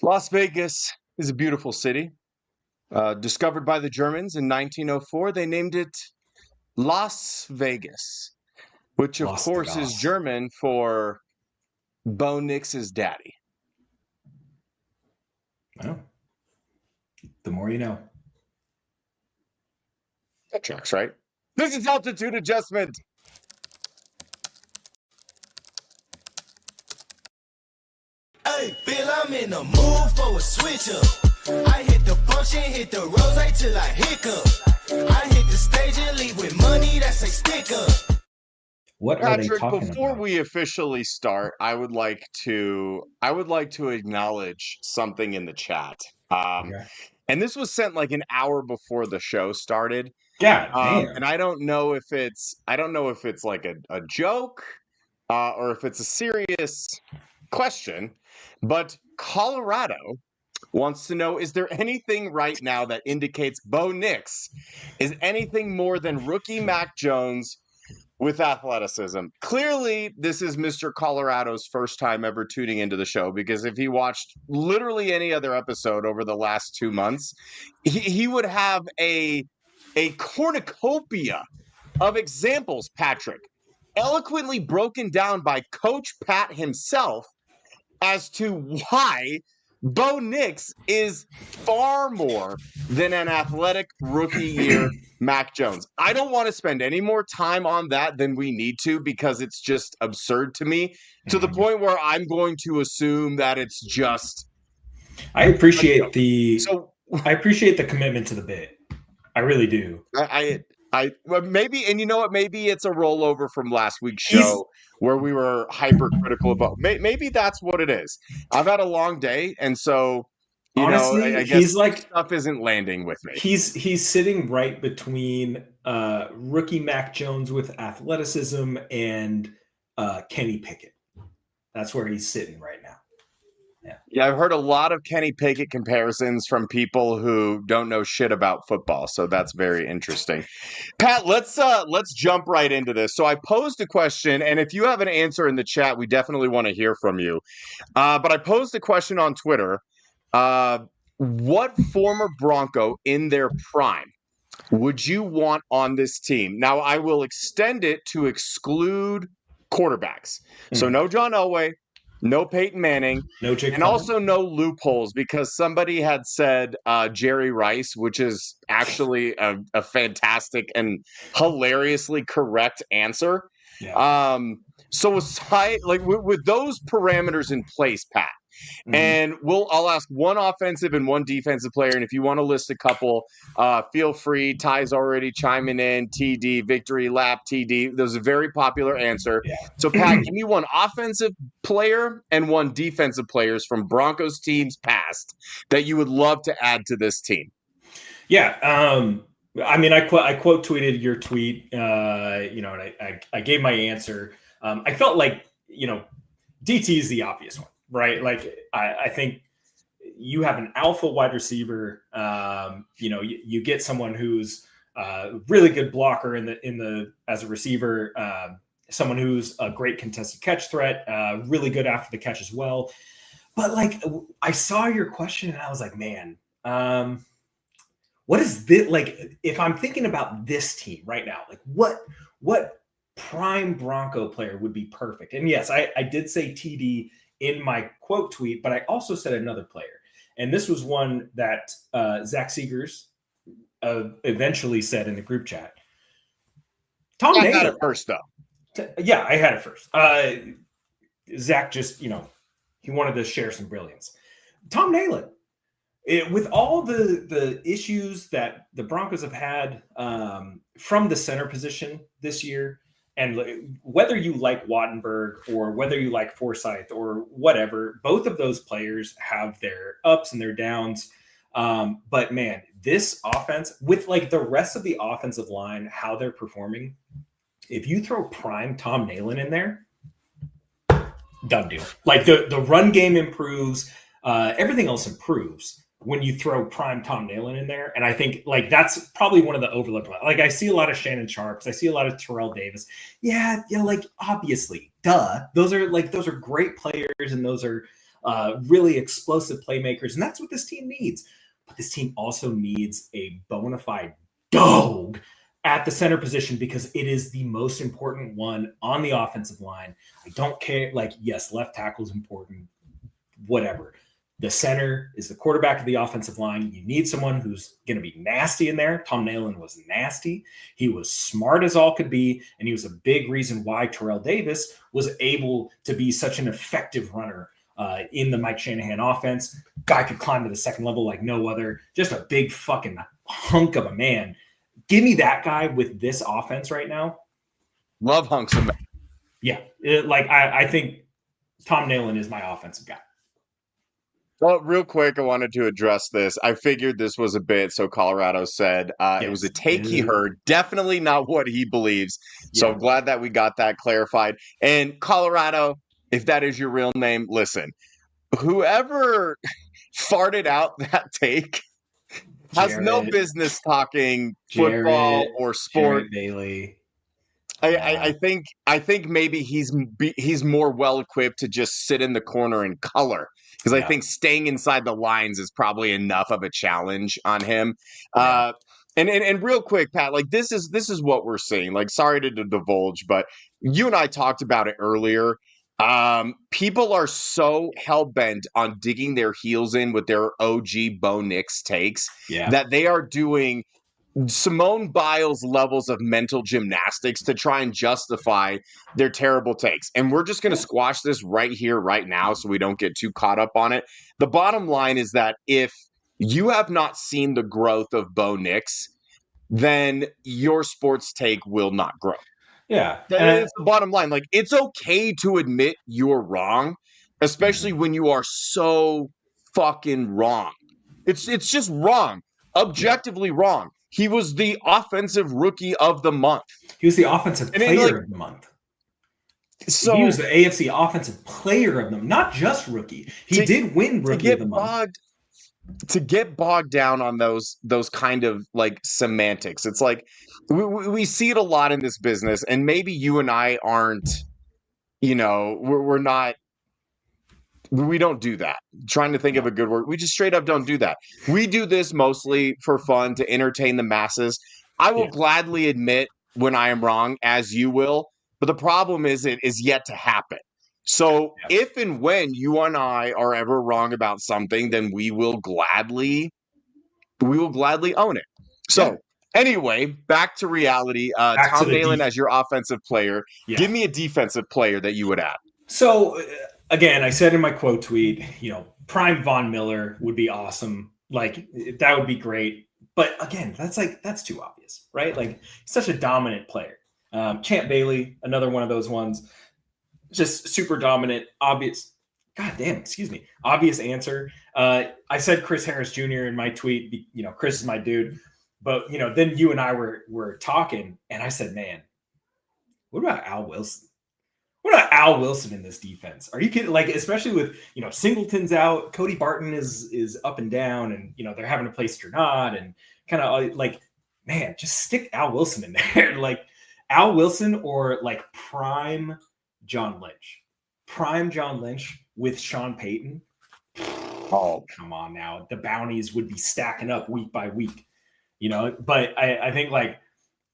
Las Vegas is a beautiful city. Discovered by the Germans in 1904, they named it Las Vegas, which of Las course is Vegas. German for Bo Nix's daddy. Well, the more you know. That tracks, right? This is altitude adjustment. Hey, Bill, I'm in the mood for a switch up. I hit the function, hit the rose till I hiccup. I hit the stage and leave with money that's a stick up. What are they Patrick, talking before about? we officially start, I would like to acknowledge something in the chat. Okay. And this was sent like an hour before the show started. God damn. And I don't know if it's like a joke or if it's a serious question, but Colorado wants to know, is there anything right now that indicates Bo Nix is anything more than rookie Mac Jones with athleticism? Clearly, this is Mr. Colorado's first time ever tuning into the show, because if he watched literally any other episode over the last 2 months, he would have a cornucopia of examples, Patrick, eloquently broken down by Coach Pat himself as to why Bo Nix is far more than an athletic rookie year Mac Jones. I don't want to spend any more time on that than we need to, because it's just absurd to me, to the point where I'm going to assume that it's just. I appreciate the commitment to the bit. I really do. Maybe, and you know what? Maybe it's a rollover from last week's show where we were hypercritical about. Maybe that's what it is. I've had a long day, and so honestly, I guess he's like stuff isn't landing with me. He's sitting right between rookie Mac Jones with athleticism and Kenny Pickett. That's where he's sitting right now. Yeah, I've heard a lot of Kenny Pickett comparisons from people who don't know shit about football, so that's very interesting. Pat, let's jump right into this. So I posed a question, and if you have an answer in the chat, we definitely want to hear from you. But I posed a question on Twitter. What former Bronco in their prime would you want on this team? Now, I will extend it to exclude quarterbacks. So no John Elway, no Peyton Manning, no Jake and Plummer. Also no loopholes, because somebody had said Jerry Rice, which is actually a fantastic and hilariously correct answer. Yeah. So aside, like with those parameters in place, Pat, and I'll ask one offensive and one defensive player, and if you want to list a couple, feel free. Ty's already chiming in. TD, victory lap, TD. That was a very popular answer. Yeah. So, Pat, give me one offensive player and one defensive players from Broncos teams past that you would love to add to this team. Yeah. I mean, I quote tweeted your tweet, and I gave my answer. I felt like, DT is the obvious one, right? Like, I think you have an alpha wide receiver. You get someone who's really good blocker in the as a receiver, someone who's a great contested catch threat, really good after the catch as well. But like, I saw your question and I was like, man, what is this? Like, if I'm thinking about this team right now, like what prime Bronco player would be perfect? And yes, I did say TD in my quote tweet, but I also said another player. And this was one that Zach Seegers eventually said in the group chat. Tom Naylor. I had it first, though. Yeah, I had it first. Zach just, he wanted to share some brilliance. Tom Naylor. With all the issues that the Broncos have had from the center position this year, and whether you like Wattenberg or whether you like Forsyth or whatever, both of those players have their ups and their downs. But man, this offense, with like the rest of the offensive line, how they're performing, if you throw prime Tom Naylor in there, done deal. Like the run game improves, everything else improves when you throw prime Tom Naylor in there. And I think like that's probably one of the overlooked ones. Like I see a lot of Shannon Sharps. I see a lot of Terrell Davis. Yeah, like obviously, duh. Those are great players, and those are really explosive playmakers, and that's what this team needs. But this team also needs a bona fide dog at the center position because it is the most important one on the offensive line. I don't care. Like, yes, left tackle is important, whatever. The center is the quarterback of the offensive line. You need someone who's going to be nasty in there. Tom Nalen was nasty. He was smart as all could be, and he was a big reason why Terrell Davis was able to be such an effective runner in the Mike Shanahan offense. Guy could climb to the second level like no other. Just a big fucking hunk of a man. Give me that guy with this offense right now. Love hunks of man. Yeah. I think Tom Nalen is my offensive guy. Well, real quick, I wanted to address this. I figured this was a bit, so Colorado said it was a take he heard. Definitely not what he believes. So I'm glad that we got that clarified. And Colorado, if that is your real name, listen, whoever farted out that take has no business talking football or sport. Bailey. I think maybe he's more well equipped to just sit in the corner and color, because I think staying inside the lines is probably enough of a challenge on him. And real quick, Pat, like this is what we're seeing. Like, sorry to divulge, but you and I talked about it earlier. People are so hell-bent on digging their heels in with their OG Bo Nix takes that they are doing Simone Biles levels of mental gymnastics to try and justify their terrible takes. And we're just going to squash this right here, right now, so we don't get too caught up on it. The bottom line is that if you have not seen the growth of Bo Nix, then your sports take will not grow. Yeah. That's the bottom line. Like, it's okay to admit you're wrong, especially when you are so fucking wrong. It's just wrong. Objectively wrong. He was the offensive rookie of the month. He was the offensive player of the month. So he was the AFC offensive player of them, not just rookie. He did win rookie of the month. To get bogged down on those kind of like semantics, it's like we see it a lot in this business, and maybe you and I aren't, we're not. We don't do that. Trying to think of a good word. We just straight up don't do that. We do this mostly for fun, to entertain the masses. I will gladly admit when I am wrong, as you will. But the problem is it is yet to happen. So if and when you and I are ever wrong about something, then we will gladly own it. So anyway, back to reality. Tom Nalen as your offensive player. Yeah. Give me a defensive player that you would add. So again, I said in my quote tweet, prime Von Miller would be awesome. Like, that would be great. But again, that's too obvious, right? Like, such a dominant player. Champ Bailey, another one of those ones, just super dominant, obvious. God damn, excuse me. Obvious answer. I said Chris Harris Jr. in my tweet. Chris is my dude. But, then you and I were talking, and I said, man, what about Al Wilson? What about Al Wilson in this defense? Are you kidding? Like, especially with, Singleton's out, Cody Barton is up and down, and, they're having to play Sternad, and kind of like, man, just stick Al Wilson in there. Like, Al Wilson or like prime John Lynch. Prime John Lynch with Sean Payton. Oh, come on now. The bounties would be stacking up week by week, but I think like,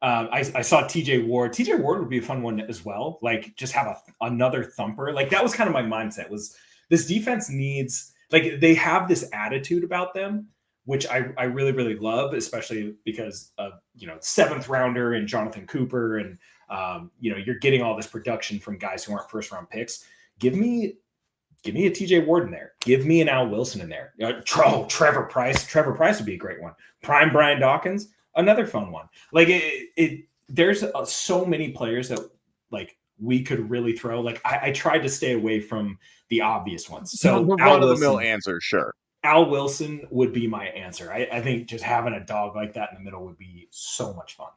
I saw TJ Ward. TJ Ward would be a fun one as well. Like, just have another thumper. Like, that was kind of my mindset, was this defense needs, like, they have this attitude about them, which I really, really love, especially because of, 7th rounder and Jonathan Cooper. And, you're getting all this production from guys who aren't first round picks. Give me a TJ Ward in there. Give me an Al Wilson in there. Trevor Price. Trevor Price would be a great one. Prime Brian Dawkins. Another fun one. Like, there's so many players that like we could really throw. Like, I tried to stay away from the obvious ones. So one of the mill answer, sure. Al Wilson would be my answer. I think just having a dog like that in the middle would be so much fun.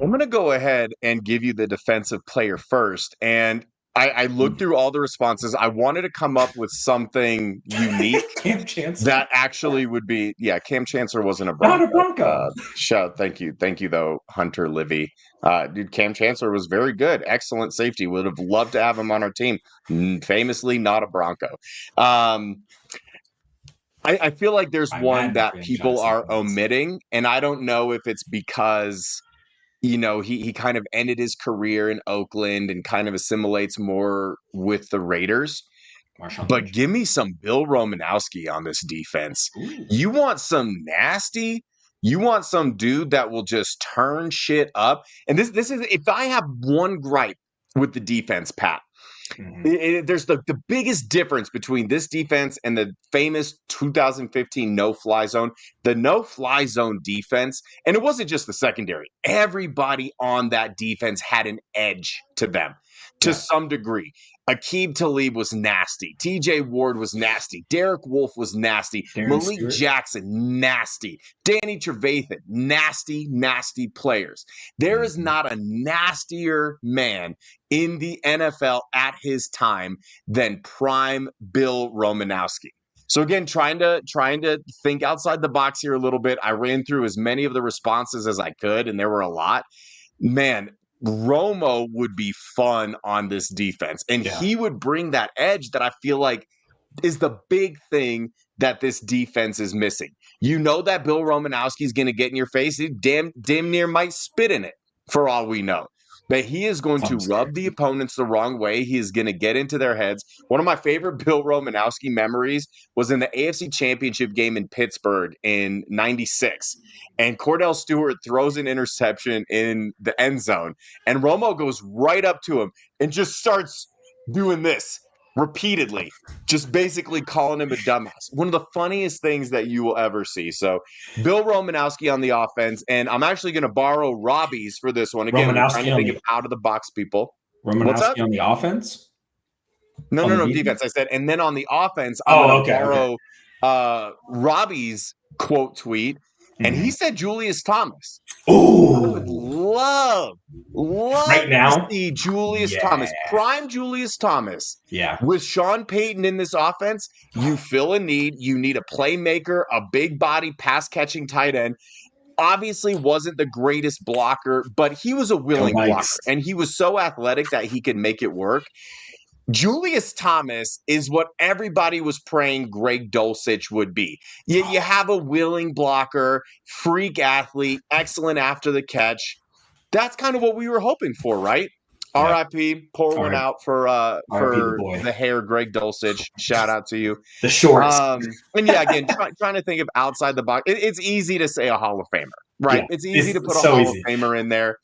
I'm going to go ahead and give you the defensive player first. And I looked through all the responses. I wanted to come up with something unique Cam Chancellor. that actually would be, Cam Chancellor wasn't a Not Bronco. a Bronco. Thank you though, Hunter Livy. Dude, Cam Chancellor was very good, excellent safety. Would have loved to have him on our team. Famously, not a Bronco. I feel like there's one that people are omitting, and I don't know if it's because he kind of ended his career in Oakland and kind of assimilates more with the Raiders. But give me some Bill Romanowski on this defense. Ooh. You want some nasty? You want some dude that will just turn shit up? And this is, if I have one gripe with the defense, Pat, there's the biggest difference between this defense and the famous 2015 no-fly zone. The no-fly zone defense, and it wasn't just the secondary. Everybody on that defense had an edge to them to some degree. Aqib Talib was nasty. TJ Ward was nasty. Derek Wolfe was nasty. Malik Jackson, nasty. Danny Trevathan, nasty players. There is not a nastier man in the NFL at his time than prime Bill Romanowski. So again, trying to think outside the box here a little bit. I ran through as many of the responses as I could, and there were a lot. Man, Romo would be fun on this defense, and he would bring that edge that I feel like is the big thing that this defense is missing. You know that Bill Romanowski is going to get in your face. He damn near might spit in it for all we know. But he is going to rub the opponents the wrong way. He is going to get into their heads. One of my favorite Bill Romanowski memories was in the AFC Championship game in Pittsburgh in '96. And Cordell Stewart throws an interception in the end zone. And Romo goes right up to him and just starts doing this repeatedly, just basically calling him a dumbass. One of the funniest things that you will ever see. So Bill Romanowski on the offense, and I'm actually going to borrow Robbie's for this one. Again, we're trying to think of out-of-the-box people. Romanowski on the offense? No, defense. I said, and then on the offense, I'm going to borrow Robbie's quote tweet, and he said Julius Thomas. Oh, I would love right now to see Julius Thomas, prime Julius Thomas. Yeah. With Sean Payton in this offense, you fill a need. You need a playmaker, a big body pass catching tight end. Obviously wasn't the greatest blocker, but he was a willing blocker, and he was so athletic that he could make it work. Julius Thomas is what everybody was praying Greg Dulcich would be. You have a willing blocker, freak athlete, excellent after the catch. That's kind of what we were hoping for, right? Yep. R.I.P. Pour one out for the hair Greg Dulcich. Shout out to you. The shorts. And again, trying to think of outside the box. It's easy to say a Hall of Famer, right? Yeah, it's easy to put a Hall of Famer in there.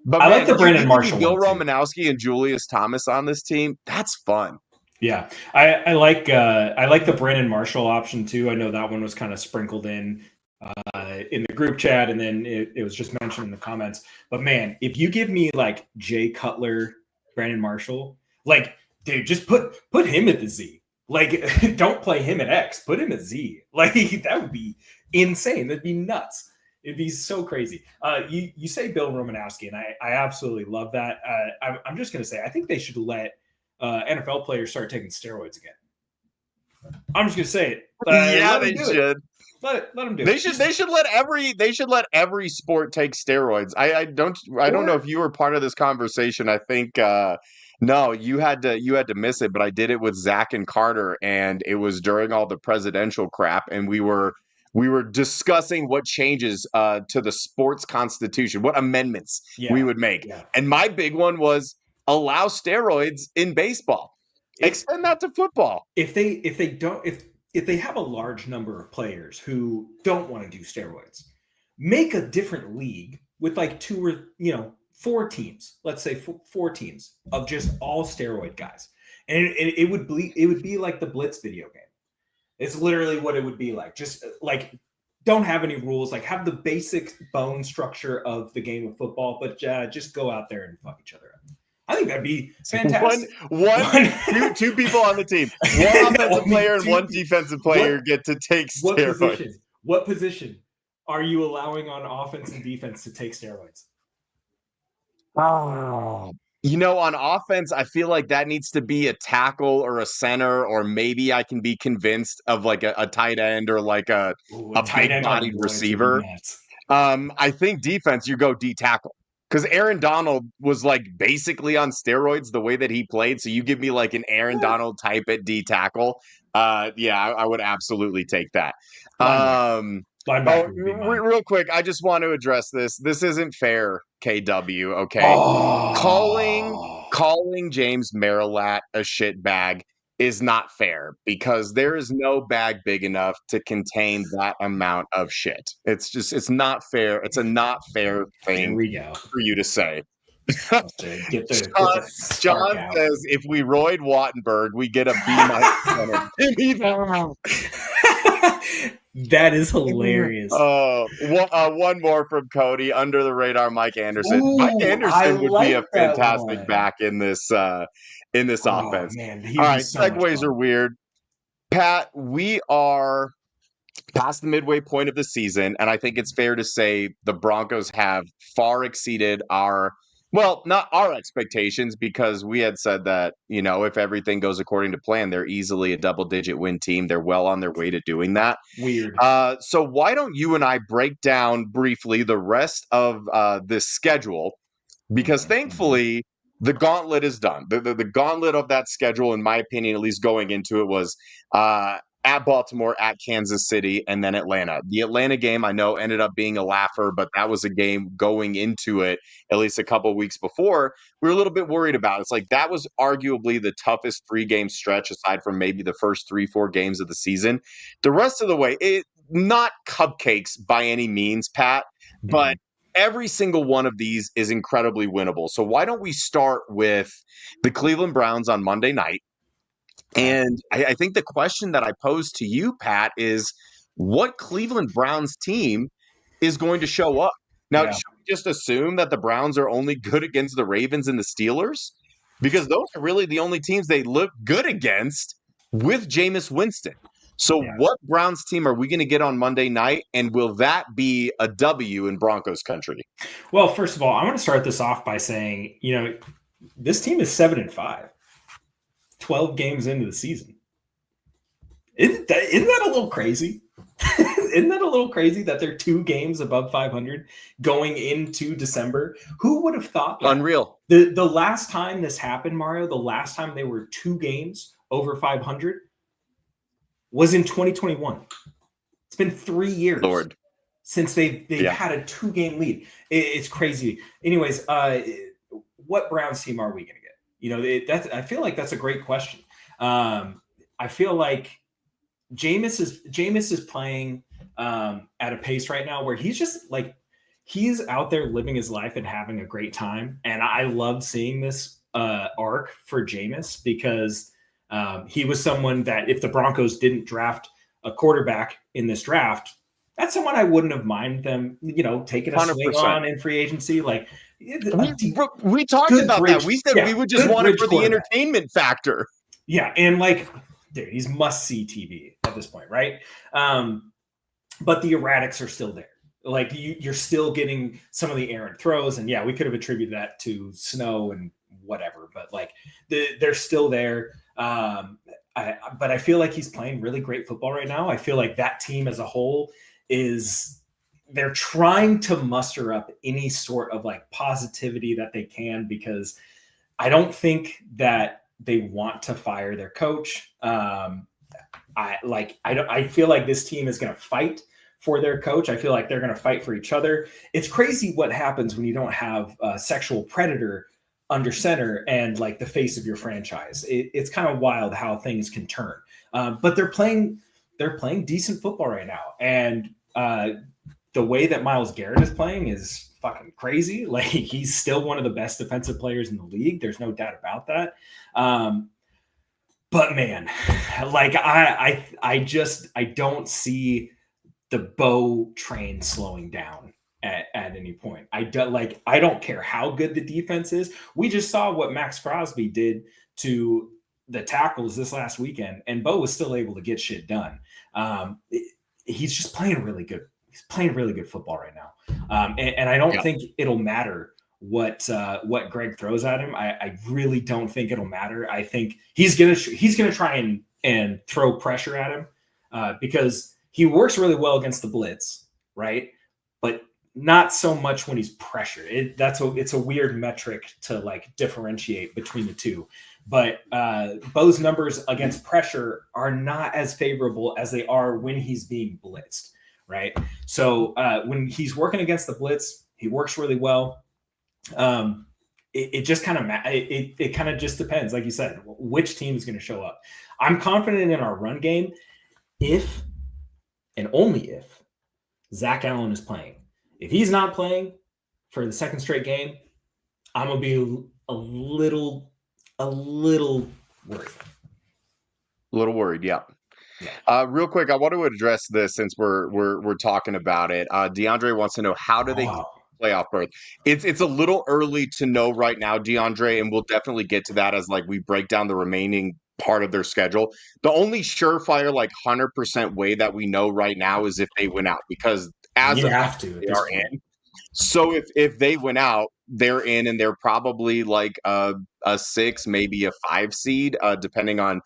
But I like the Brandon Marshall Bill Romanowski and Julius Thomas on this team. That's fun. Yeah, I like the Brandon Marshall option too. I know that one was kind of sprinkled in the group chat, and then it was just mentioned in the comments. But man, if you give me like Jay Cutler, Brandon Marshall, like dude, just put him at the Z. Like, don't play him at X. Put him at Z. Like that would be insane. That'd be nuts. It'd be so crazy. You say Bill Romanowski, and I absolutely love that. I'm just going to say I think they should let NFL players start taking steroids again. I'm just going to say it. They should. Let them do it. They should let every sport take steroids. I don't know if you were part of this conversation. I think no, you had to miss it, but I did it with Zach and Carter, and it was during all the presidential crap, and we were discussing what changes to the sports constitution, what amendments we would make. Yeah. And my big one was allow steroids in baseball. Extend that to football. If they have a large number of players who don't want to do steroids, make a different league with like 2 or 4 teams. Let's say 4 teams of just all steroid guys. And it would be like the Blitz video game. It's literally what it would be like. Just like don't have any rules. Like have the basic bone structure of the game of football, but just go out there and fuck each other up. I think that'd be fantastic. Two people on the team. One offensive player and one defensive player get to take steroids. What position are you allowing on offense and defense to take steroids? Oh, On offense, I feel like that needs to be a tackle or a center, or maybe I can be convinced of like a tight end or like a tight end on big-bodied Royals would be receiver. nuts. I think defense, you go D tackle. Because Aaron Donald was like basically on steroids the way that he played. So you give me like an Aaron Donald type at D tackle. I would absolutely take that. Linebacker would be mine. Real quick, I just want to address this. This isn't fair, KW. Okay, Oh. calling James Marilat a shitbag is not fair because there is no bag big enough to contain that amount of shit. It's not fair. It's a not fair Here thing we go. for you to say. Get the spark John out. says if we roid Wattenberg, we get a B-. That is hilarious. One more from Cody, under the radar, Mike Anderson. Ooh, Mike Anderson would be a like that fantastic one. back in this offense. Man, All right, segues are weird. Pat, we are past the midway point of the season, and I think it's fair to say the Broncos have far exceeded not our expectations, because we had said that, if everything goes according to plan, they're easily a double-digit win team. They're well on their way to doing that. Weird. So why don't you and I break down briefly the rest of this schedule? Because thankfully, the gauntlet is done. The gauntlet of that schedule, in my opinion, at least going into it, was at Baltimore, at Kansas City, and then Atlanta. The Atlanta game, I know, ended up being a laugher, but that was a game going into it, at least a couple of weeks before, we were a little bit worried about. It's like that was arguably the toughest 3-game stretch, aside from maybe the first 3-4 games of the season. The rest of the way, not cupcakes by any means, Pat, but every single one of these is incredibly winnable. So why don't we start with the Cleveland Browns on Monday night? And I think the question that I posed to you, Pat, is what Cleveland Browns team is going to show up? Now, should we just assume that the Browns are only good against the Ravens and the Steelers? Because those are really the only teams they look good against with Jameis Winston. So what Browns team are we going to get on Monday night, and will that be a W in Broncos country? Well, first of all, I want to start this off by saying, this team is 7-5, 12 games into the season. Isn't that a little crazy? Isn't that a little crazy that they're 2 games above 500 going into December? Who would have thought that? Unreal. The last time this happened, Mario, the last time they were 2 games over 500 was in 2021. It's been 3 years since they've had a 2-game lead. It's crazy. Anyways, what Browns team are we going to get? I feel like that's a great question. I feel like Jameis is playing at a pace right now where he's just like, he's out there living his life and having a great time. And I love seeing this arc for Jameis, because he was someone that if the Broncos didn't draft a quarterback in this draft, that's someone I wouldn't have minded them, taking a swing on in free agency. Like we talked about that. We said we would just want it for the entertainment factor. Yeah, and dude, he's must-see TV at this point, right? But the erratics are still there. Like you're still getting some of the errant throws, and we could have attributed that to snow and whatever, but they're still there. But I feel like he's playing really great football right now. I feel like that team as a whole they're trying to muster up any sort of positivity that they can, because I don't think that they want to fire their coach. I feel like this team is going to fight for their coach. I feel like they're going to fight for each other. It's crazy what happens when you don't have a sexual predator under center and the face of your franchise. It's kind of wild how things can turn. But they're playing decent football right now. And the way that Myles Garrett is playing is fucking crazy. He's still one of the best defensive players in the league. There's no doubt about that. But man, I don't see the Bo train slowing down at any point. I don't care how good the defense is. We just saw what Max Crosby did to the tackles this last weekend, and Bo was still able to get shit done. He's just playing really good. He's playing really good football right now. And I don't think it'll matter what Greg throws at him. I really don't think it'll matter. I think he's gonna try and throw pressure at him because he works really well against the blitz, right? But not so much when he's pressured. It's a weird metric to like differentiate between the two. But Bo's numbers against pressure are not as favorable as they are when he's being blitzed, right? So when he's working against the blitz, he works really well. It just kind of it kind of just depends, like you said, which team is going to show up. I'm confident in our run game if and only if Zach Allen is playing. If he's not playing for the second straight game, I'm gonna be a little worried. A little worried, yeah. Real quick, I want to address this since we're talking about it. DeAndre wants to know, how do they get playoff berth? It's a little early to know right now, DeAndre, and we'll definitely get to that as like we break down the remaining part of their schedule. The only surefire, like 100% way that we know right now is if they win out, because as you of have to, they are in. So if they win out, they're in, and they're probably like a 6, maybe a 5 seed, depending on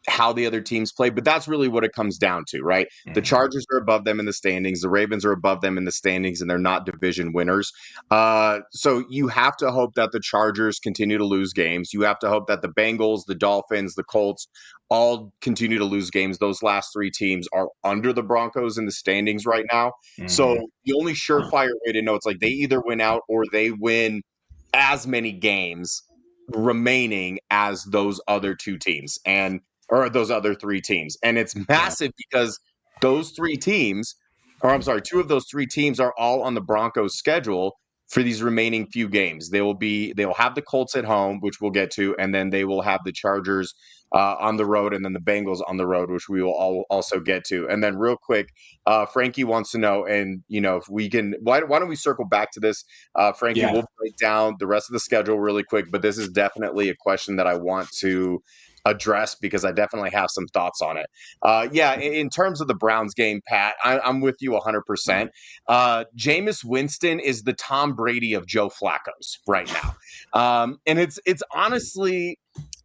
how the other teams play. But that's really what it comes down to, right? The Chargers are above them in the standings. The Ravens are above them in the standings, and they're not division winners. So you have to hope that the Chargers continue to lose games. You have to hope that the Bengals, the Dolphins, the Colts all continue to lose games. Those last 3 teams are under the Broncos in the standings right now. So the only surefire way to know, it's like they either win out or they win as many games remaining as those other 2 teams, or those other 3 teams. And it's massive because those 3 teams, or I'm sorry, 2 of those 3 teams are all on the Broncos schedule for these remaining few games. They will have the Colts at home, which we'll get to, and then they will have the Chargers on the road, and then the Bengals on the road, which we will also get to. And then real quick, Frankie wants to know, and if we can, why don't we circle back to this? Frankie, we'll break down the rest of the schedule really quick, but this is definitely a question that I want to address because I definitely have some thoughts on it. In terms of the Browns game, Pat, I'm with you 100%. Jameis Winston is the Tom Brady of Joe Flacco's right now. And it's honestly,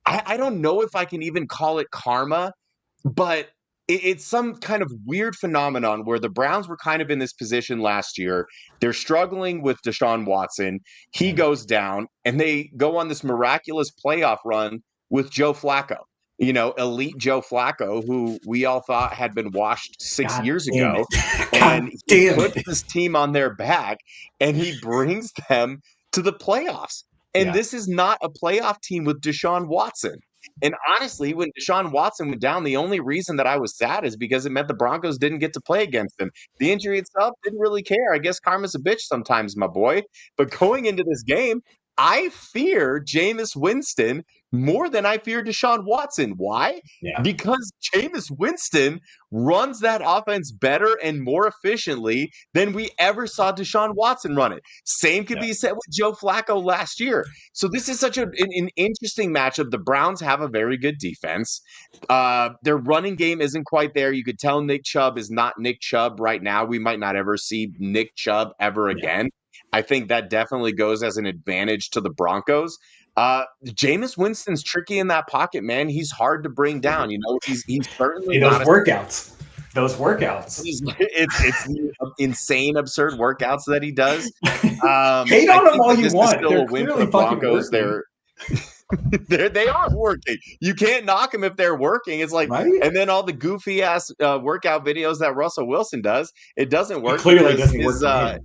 I don't know if I can even call it karma, but it's some kind of weird phenomenon where the Browns were kind of in this position last year. They're struggling with Deshaun Watson. He goes down, and they go on this miraculous playoff run with Joe Flacco, elite Joe Flacco, who we all thought had been washed 6 years ago. And he puts this team on their back, and he brings them to the playoffs. And this is not a playoff team with Deshaun Watson. And honestly, when Deshaun Watson went down, the only reason that I was sad is because it meant the Broncos didn't get to play against him. The injury itself, didn't really care. I guess karma's a bitch sometimes, my boy. But going into this game, I fear Jameis Winston more than I fear Deshaun Watson. Why? Because Jameis Winston runs that offense better and more efficiently than we ever saw Deshaun Watson run it. Same could be said with Joe Flacco last year. So this is such an interesting matchup. The Browns have a very good defense. Their running game isn't quite there. You could tell Nick Chubb is not Nick Chubb right now. We might not ever see Nick Chubb ever again. I think that definitely goes as an advantage to the Broncos. Jameis Winston's tricky in that pocket, man. He's hard to bring down. He's certainly those workouts. It's insane, absurd workouts that he does. Hate on them all you want. Still a win for the Broncos. They are working. You can't knock them if they're working. It's like, and then all the goofy ass workout videos that Russell Wilson does, it doesn't work. It clearly doesn't work.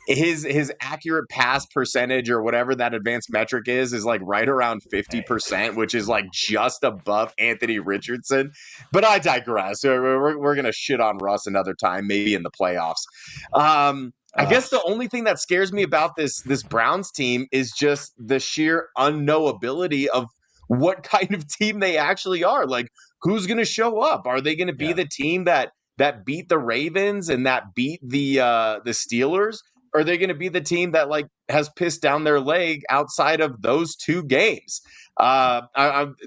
His accurate pass percentage or whatever that advanced metric is like right around 50%, which is like just above Anthony Richardson. But I digress. We're gonna shit on Russ another time, maybe in the playoffs. I guess the only thing that scares me about this Browns team is just the sheer unknowability of what kind of team they actually are. Like, who's gonna show up? Are they gonna be the team that beat the Ravens and that beat the Steelers? Or are they going to be the team that like has pissed down their leg outside of those 2 games? I'm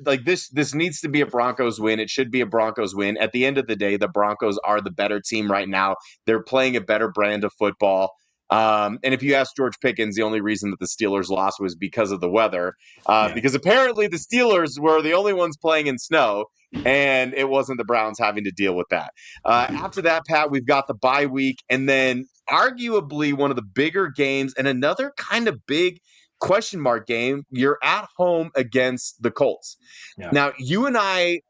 like, this needs to be a Broncos win. It should be a Broncos win. At the end of the day, the Broncos are the better team right now. They're playing a better brand of football. And if you ask George Pickens, the only reason that the Steelers lost was because of the weather, because apparently the Steelers were the only ones playing in snow, and it wasn't the Browns having to deal with that. After that, Pat, we've got the bye week, and then arguably one of the bigger games and another kind of big question mark game. You're at home against the Colts. Yeah. Now, you and I,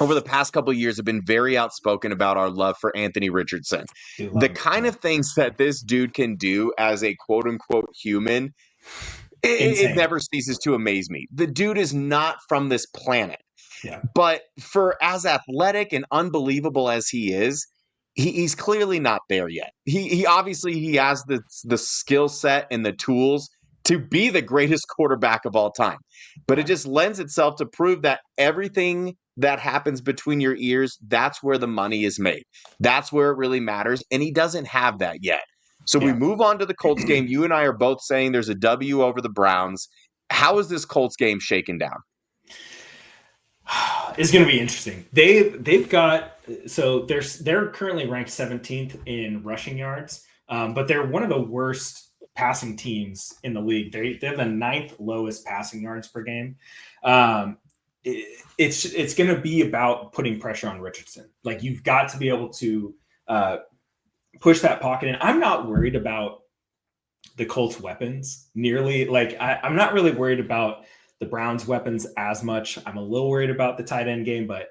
over the past couple of years, have been very outspoken about our love for Anthony Richardson. The kind of things that this dude can do as a quote-unquote human, it never ceases to amaze me. The dude is not from this planet. Yeah. But for as athletic and unbelievable as he is, he's clearly not there yet. He obviously he has the skill set and the tools to be the greatest quarterback of all time. But it just lends itself to prove that everything that happens between your ears, that's where the money is made. That's where it really matters. And he doesn't have that yet. So we move on to the Colts game. You and I are both saying there's a W over the Browns. How is this Colts game shaken down? It's going to be interesting. They've got, so they're currently ranked 17th in rushing yards, but they're one of the worst passing teams in the league. They're the 9th lowest passing yards per game. It's going to be about putting pressure on Richardson. Like, you've got to be able to push that pocket in. I'm not worried about the Colts weapons nearly. Like, I'm not really worried about the Browns weapons as much. I'm a little worried about the tight end game, but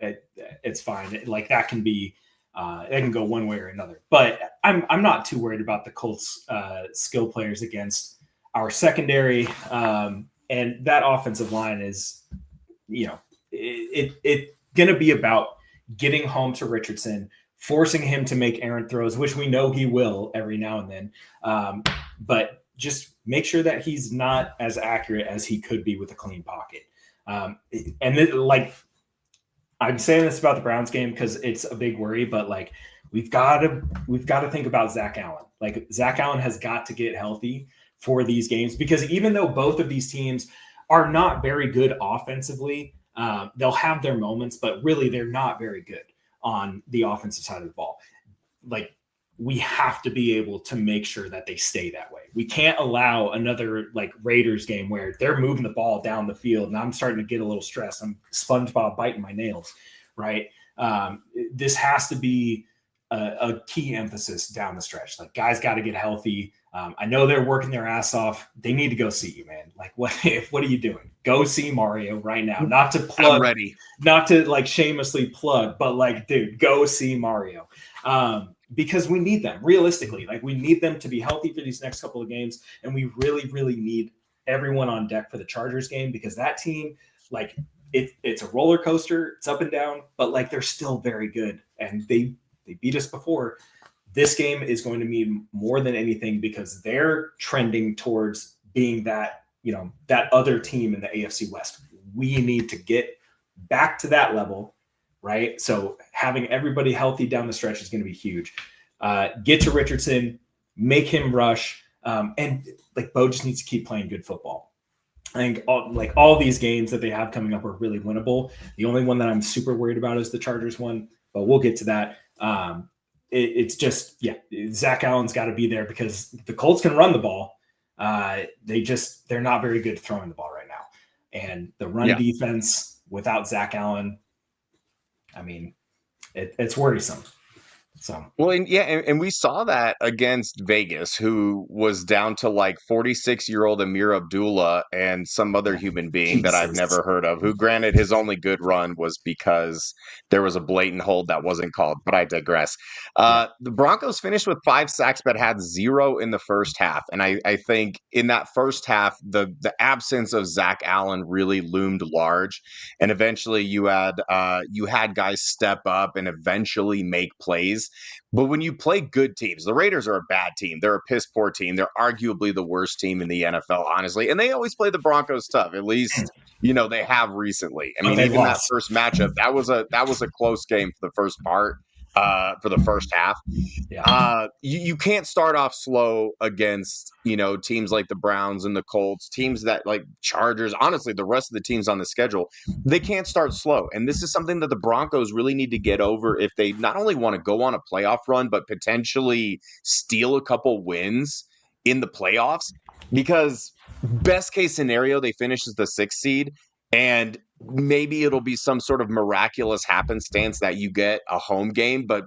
it's fine. Like, that can be, it can go one way or another, but I'm not too worried about the Colts skill players against our secondary. And that offensive line is, it's going to be about getting home to Richardson, forcing him to make errant throws, which we know he will every now and then. But just make sure that he's not as accurate as he could be with a clean pocket. Like, I'm saying this about the Browns game because it's a big worry, but like, we've got to think about Zach Allen. Like, Zach Allen has got to get healthy for these games, because even though both of these teams are not very good offensively, they'll have their moments, but really they're not very good on the offensive side of the ball. Like, we have to be able to make sure that they stay that way. We can't allow another like Raiders game where they're moving the ball down the field and I'm starting to get a little stressed. I'm SpongeBob biting my nails, right? This has to be a key emphasis down the stretch. Like, guys got to get healthy. I know they're working their ass off. They need to go see you, man. Like, what are you doing? Go see Mario right now. Not to plug, I'm ready. Not to like shamelessly plug, but like, dude, go see Mario. Because we need them realistically. Like, we need them to be healthy for these next couple of games. And we really, really need everyone on deck for the Chargers game, because that team, like, it's a roller coaster. It's up and down, but like, they're still very good. And they beat us before. This game is going to mean more than anything because they're trending towards being that, that other team in the AFC West. We need to get back to that level, right? So having everybody healthy down the stretch is going to be huge. Get to Richardson, make him rush, and like, Bo just needs to keep playing good football. I think all these games that they have coming up are really winnable. The only one that I'm super worried about is the Chargers one, but we'll get to that. It's just, Zach Allen's got to be there because the Colts can run the ball. They're not very good throwing the ball right now. And the run defense without Zach Allen, I mean, it's worrisome. So, well, and we saw that against Vegas, who was down to like 46-year-old Amir Abdullah and some other human being that I've never heard of, who, granted, his only good run was because there was a blatant hold that wasn't called, but I digress. The Broncos finished with 5 sacks, but had 0 in the first half. And I think in that first half, the absence of Zach Allen really loomed large. And eventually you had guys step up and eventually make plays. But when you play good teams, the Raiders are a bad team. They're a piss poor team. They're arguably the worst team in the NFL, honestly. And they always play the Broncos tough. At least, they have recently. I mean, even that first matchup, that was a close game for the first part. For the first half. You can't start off slow against, teams like the Browns and the Colts, teams that like Chargers, honestly, the rest of the teams on the schedule, they can't start slow. And this is something that the Broncos really need to get over if they not only want to go on a playoff run, but potentially steal a couple wins in the playoffs, because best case scenario, they finish as the 6th seed, and maybe it'll be some sort of miraculous happenstance that you get a home game, but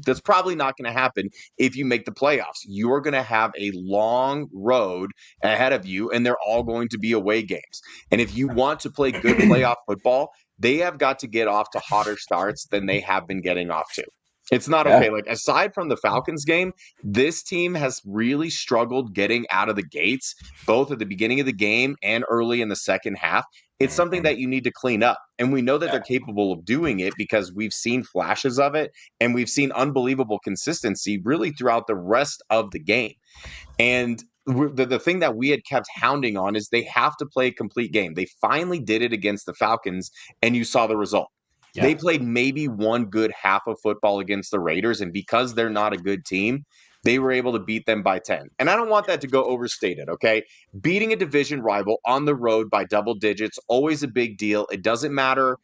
that's probably not going to happen if you make the playoffs. You're going to have a long road ahead of you, and they're all going to be away games. And if you want to play good playoff football, they have got to get off to hotter starts than they have been getting off to. It's not okay. Like, aside from the Falcons game, this team has really struggled getting out of the gates, both at the beginning of the game and early in the second half. It's something that you need to clean up. And we know that they're capable of doing it because we've seen flashes of it, and we've seen unbelievable consistency really throughout the rest of the game. And the thing that we had kept hounding on is they have to play a complete game. They finally did it against the Falcons, and you saw the result. Yeah. They played maybe one good half of football against the Raiders, and because they're not a good team, they were able to beat them by 10. And I don't want that to go overstated, okay? Beating a division rival on the road by double digits, always a big deal. It doesn't matter.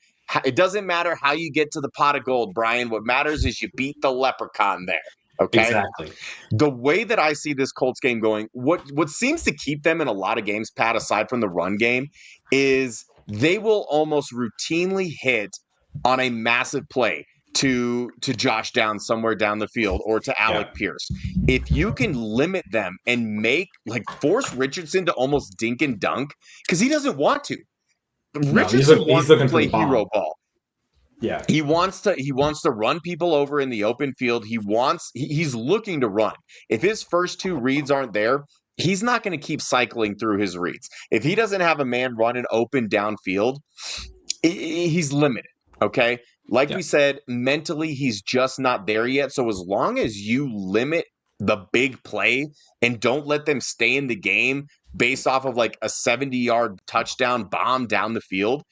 It doesn't matter how you get to the pot of gold, Brian. What matters is you beat the leprechaun there. Okay. Exactly. The way that I see this Colts game going, what seems to keep them in a lot of games, Pat, aside from the run game, is they will almost routinely hit on a massive play to Josh Downs somewhere down the field, or to Alec Pierce. If you can limit them and force Richardson to almost dink and dunk, because he doesn't want to. Richardson wants to play hero ball. Yeah. He wants to run people over in the open field. He's looking to run. If his first 2 reads aren't there, he's not going to keep cycling through his reads. If he doesn't have a man running open downfield, he's limited. Okay. Like we said, mentally, he's just not there yet. So as long as you limit the big play and don't let them stay in the game based off of like a 70-yard touchdown bomb down the field,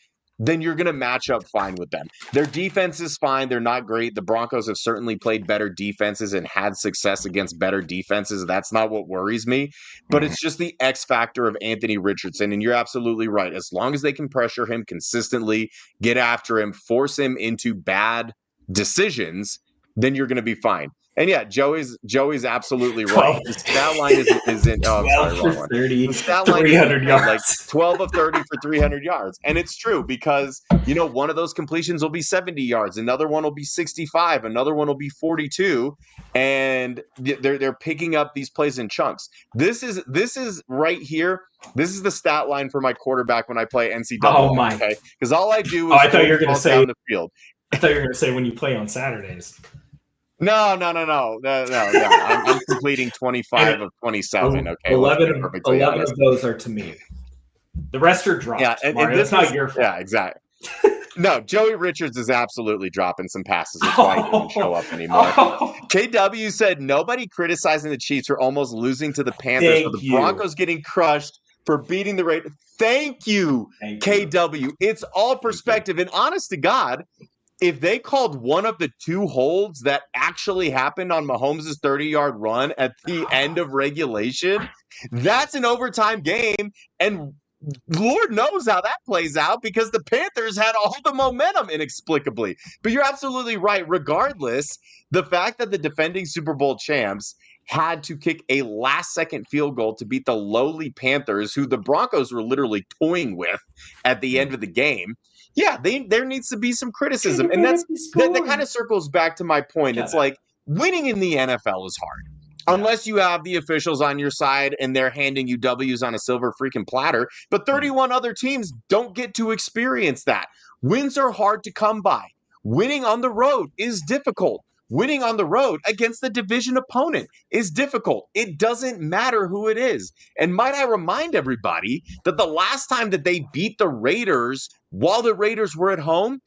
then you're going to match up fine with them. Their defense is fine. They're not great. The Broncos have certainly played better defenses and had success against better defenses. That's not what worries me, but it's just the X factor of Anthony Richardson. And you're absolutely right. As long as they can pressure him consistently, get after him, force him into bad decisions, then you're going to be fine. And yeah, Joey's absolutely right. The stat line isn't 12 for 30, the stat line 300 yards. Like 12 of 30 for 300 yards. And it's true because, one of those completions will be 70 yards. Another one will be 65. Another one will be 42. And they're picking up these plays in chunks. This is right here. This is the stat line for my quarterback when I play NCAA. Oh my! Okay, because all I do is I thought you were going to say down the field. I thought you were going to say when you play on Saturdays. No. I'm completing 25 of 27. Okay, 11 of those are to me. The rest are dropped. Yeah, and that's not your fault. Yeah, exactly. No, Joey Richards is absolutely dropping some passes. That's why he didn't show up anymore. KW said nobody criticizing the Chiefs for almost losing to the Panthers, but the Broncos getting crushed for beating the Raiders. Thank you, KW. It's all perspective. And honest to God, if they called one of the 2 holds that actually happened on Mahomes' 30-yard run at the end of regulation, that's an overtime game. And Lord knows how that plays out because the Panthers had all the momentum inexplicably. But you're absolutely right. Regardless, the fact that the defending Super Bowl champs had to kick a last-second field goal to beat the lowly Panthers, who the Broncos were literally toying with at the end of the game, yeah, there needs to be some criticism. And that kind of circles back to my point. It's like winning in the NFL is hard. Unless you have the officials on your side and they're handing you W's on a silver freaking platter. But 31 other teams don't get to experience that. Wins are hard to come by. Winning on the road is difficult. Winning on the road against the division opponent is difficult. It doesn't matter who it is. And might I remind everybody that the last time that they beat the Raiders while the Raiders were at home,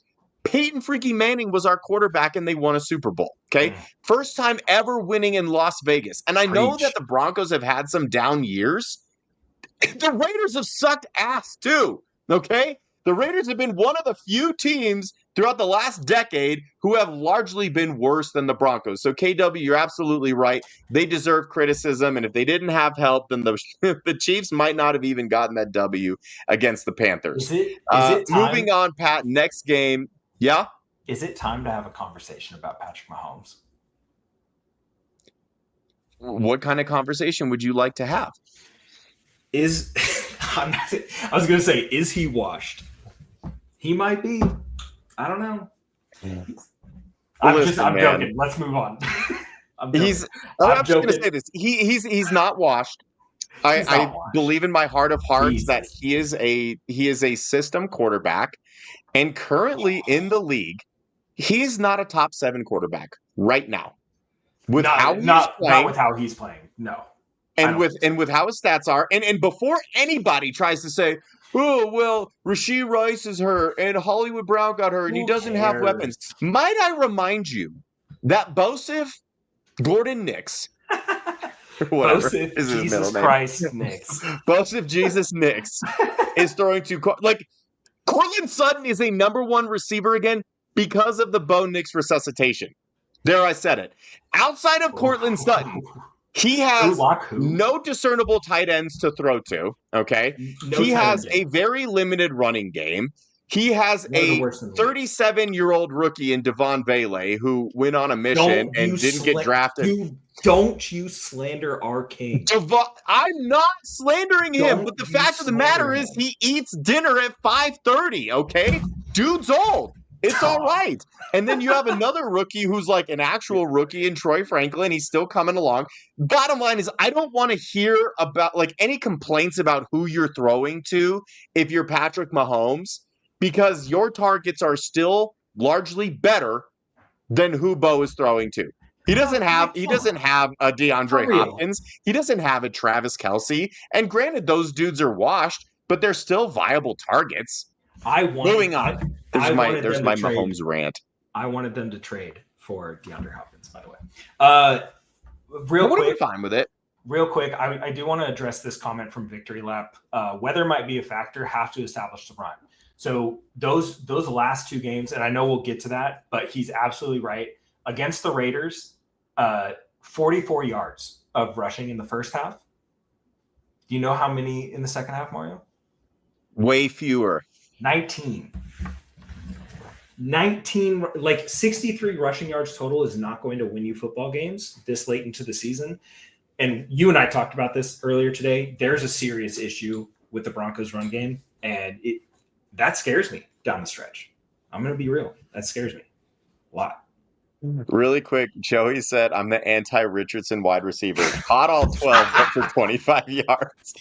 Peyton freaking Manning was our quarterback and they won a Super Bowl. Okay. First time ever winning in Las Vegas. And I know that the Broncos have had some down years. The Raiders have sucked ass too. Okay. The Raiders have been one of the few teams throughout the last decade who have largely been worse than the Broncos. So KW, you're absolutely right. They deserve criticism. And if they didn't have help, then the Chiefs might not have even gotten that W against the Panthers. Is it time? Moving on, Pat, next game. Yeah. Is it time to have a conversation about Patrick Mahomes? what kind of conversation would you like to have? I was going to say, is he washed? He might be. I don't know. I'm joking. Let's move on. I'm just going to say this. He's not washed. I believe in my heart of hearts that he is a system quarterback, and currently in the league, he is not a top 7 quarterback right now. Not with how he's playing. No. And with how his stats are, and before anybody tries to say, oh, well, Rashee Rice is hurt and Hollywood Brown got hurt and he doesn't have weapons. Might I remind you that Bosif Gordon Nix, whatever Bosif is his Jesus middle name. Christ Nix. Bosif Jesus Nix is throwing to Cortland Sutton is a number 1 receiver again because of the Bo Nix resuscitation. There, I said it. Outside of Cortland Sutton, he has no discernible tight ends to throw to, okay? He has a very limited running game. He has a 37-year-old rookie in Devon Vele who went on a mission and didn't get drafted. Don't you slander our king. I'm not slandering him, but the fact of the matter is he eats dinner at 5:30, okay? Dude's old. It's all right. And then you have another rookie who's like an actual rookie in Troy Franklin. He's still coming along. Bottom line is I don't want to hear about any complaints about who you're throwing to if you're Patrick Mahomes, because your targets are still largely better than who Bo is throwing to. He doesn't have a DeAndre Hopkins. He doesn't have a Travis Kelce. And granted, those dudes are washed, but they're still viable targets. Moving on. There's my Mahomes rant. I wanted them to trade for DeAndre Hopkins, by the way. Real quick, fine with it. Real quick, I do want to address this comment from Victory Lap. Weather might be a factor. Have to establish the run. So those last 2 games, and I know we'll get to that, but he's absolutely right. Against the Raiders, 44 yards of rushing in the first half. Do you know how many in the second half, Mario? Way fewer. 19, like 63 rushing yards total is not going to win you football games this late into the season. And you and I talked about this earlier today. There's a serious issue with the Broncos run game, and that scares me down the stretch. I'm going to be real. That scares me a lot. Really quick, Joey said, I'm the anti-Richardson wide receiver. Caught all 12 but for 25 yards.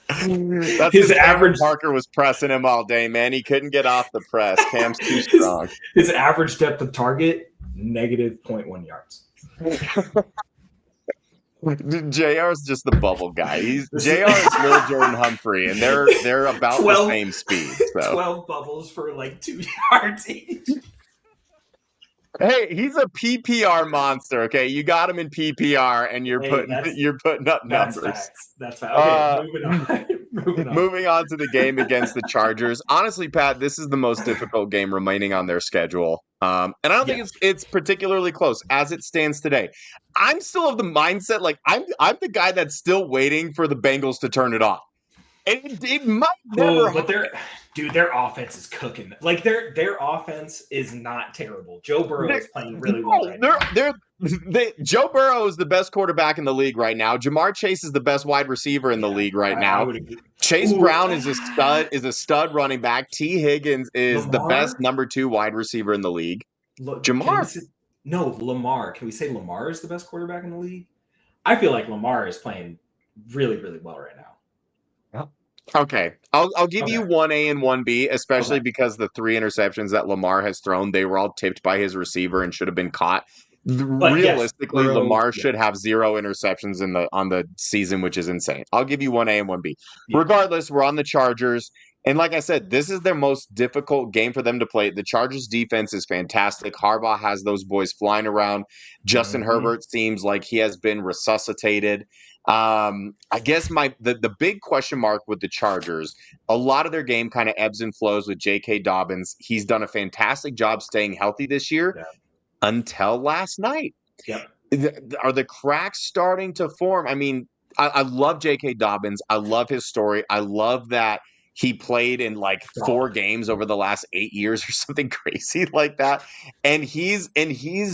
That's his average. Parker was pressing him all day, man. He couldn't get off the press. Cam's too strong. His average depth of target, negative 0.1 yards. JR is just the bubble guy. JR is Lil Jordan Humphrey, and they're about the same speed. So. 12 bubbles for like 2 yards each. Hey, he's a PPR monster. Okay, you got him in PPR, and you're putting up numbers. That's facts. Okay, moving on. Moving on to the game against the Chargers. Honestly, Pat, this is the most difficult game remaining on their schedule, and I don't think it's particularly close as it stands today. I'm still of the mindset I'm the guy that's still waiting for the Bengals to turn it off. It might never. But their offense is cooking. Like their offense is not terrible. Joe Burrow is playing really well right now. Joe Burrow is the best quarterback in the league right now. Jamar Chase is the best wide receiver in the league right now. Chase Brown is a stud running back. T. Higgins is the best number 2 wide receiver in the league. Lamar. Lamar. Can we say Lamar is the best quarterback in the league? I feel like Lamar is playing really, really well right now. Okay, I'll give you 1A and 1B, especially because the 3 interceptions that Lamar has thrown, they were all tipped by his receiver and should have been caught. But realistically, Lamar should have 0 interceptions on the season, which is insane. I'll give you 1A and 1B. Yeah. Regardless, we're on the Chargers. And like I said, this is their most difficult game for them to play. The Chargers defense is fantastic. Harbaugh has those boys flying around. Justin Herbert seems like he has been resuscitated. I guess the big question mark with the Chargers, a lot of their game kind of ebbs and flows with J.K. Dobbins. He's done a fantastic job staying healthy this year until last night. Yep. Are the cracks starting to form? I mean, I love J.K. Dobbins. I love his story. I love that he played in like 4 games over the last 8 years or something crazy like that. And he's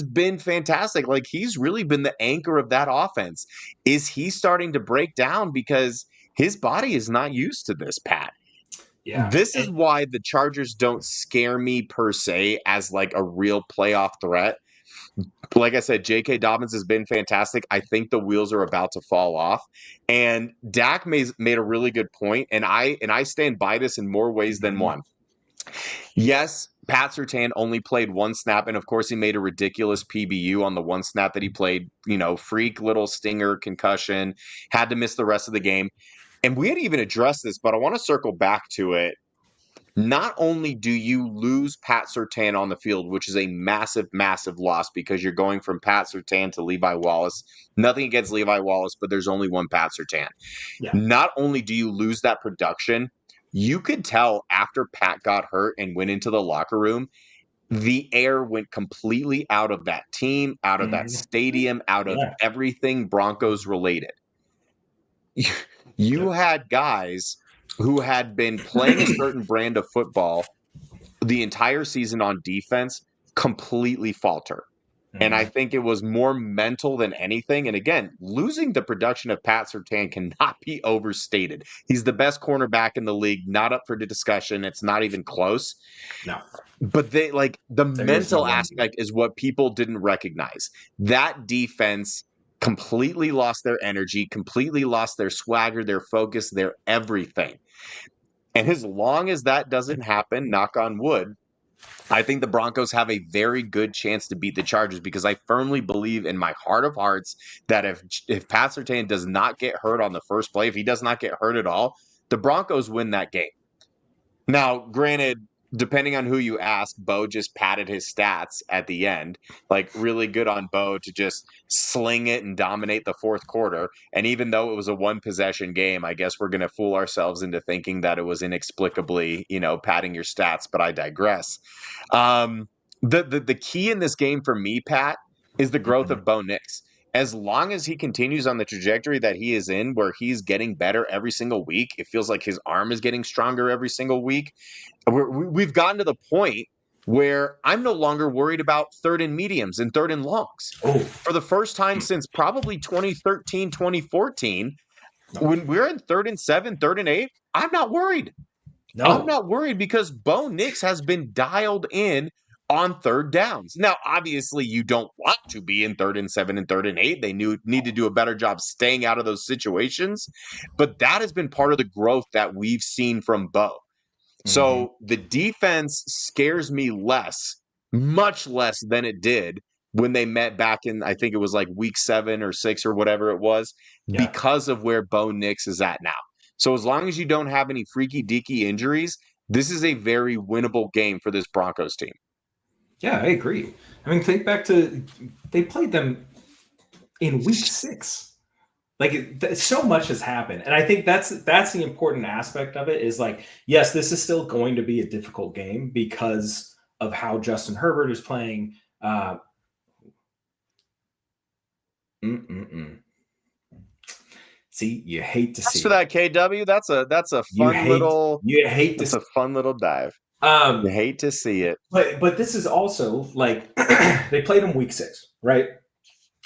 been fantastic. Like, he's really been the anchor of that offense. Is he starting to break down because his body is not used to this, Pat? Yeah. This is why the Chargers don't scare me per se as like a real playoff threat. Like I said, J.K. Dobbins has been fantastic. I think the wheels are about to fall off. And Dak made a really good point, and I stand by this in more ways than one. Yes, Pat Surtain only played 1 snap, and of course he made a ridiculous PBU on the 1 snap that he played, freak little stinger concussion, had to miss the rest of the game. And we had even addressed this, but I want to circle back to it. Not only do you lose Pat Surtain on the field, which is a massive, massive loss because you're going from Pat Surtain to Levi Wallace. Nothing against Levi Wallace, but there's only one Pat Surtain. Yeah. Not only do you lose that production, you could tell after Pat got hurt and went into the locker room, the air went completely out of that team, out of that stadium, out of everything Broncos related. You had guys who had been playing a certain brand of football the entire season on defense completely falter. And I think it was more mental than anything. And again, losing the production of Pat Surtain cannot be overstated. He's the best cornerback in the league, not up for the discussion. It's not even close. No. But the mental aspect is what people didn't recognize. That defense completely lost their energy, completely lost their swagger, their focus, their everything. And as long as that doesn't happen, knock on wood, I think the Broncos have a very good chance to beat the Chargers, because I firmly believe in my heart of hearts that if Pat Surtain does not get hurt on the first play, if he does not get hurt at all, the Broncos win that game. Now, granted, depending on who you ask, Bo just padded his stats at the end. Like, really good on Bo to just sling it and dominate the fourth quarter. And even though it was a 1-possession game, I guess we're going to fool ourselves into thinking that it was inexplicably, padding your stats, but I digress. The key in this game for me, Pat, is the growth of Bo Nix. As long as he continues on the trajectory that he is in, where he's getting better every single week, it feels like his arm is getting stronger every single week. We've gotten to the point where I'm no longer worried about 3rd and mediums and 3rd and longs. For the first time since probably 2013, 2014, when we're in 3rd and 7, 3rd and 8, I'm not worried. No. I'm not worried because Bo Nix has been dialed in on 3rd downs. Now, obviously, you don't want to be in 3rd and 7 and 3rd and 8. They need to do a better job staying out of those situations. But that has been part of the growth that we've seen from Bo. So the defense scares me less, much less than it did when they met back in, I think it was like week 7 or 6 or whatever it was, because of where Bo Nix is at now. So as long as you don't have any freaky deaky injuries, this is a very winnable game for this Broncos team. Yeah, I agree. I mean, think back to, they played them in week 6. Like, so much has happened. And I think that's the important aspect of it, is like, yes, this is still going to be a difficult game because of how Justin Herbert is playing. See, you hate to see for that, KW. That's a fun little. You hate to. It's a fun little dive. You hate to see it. But this is also like they played him week 6, right?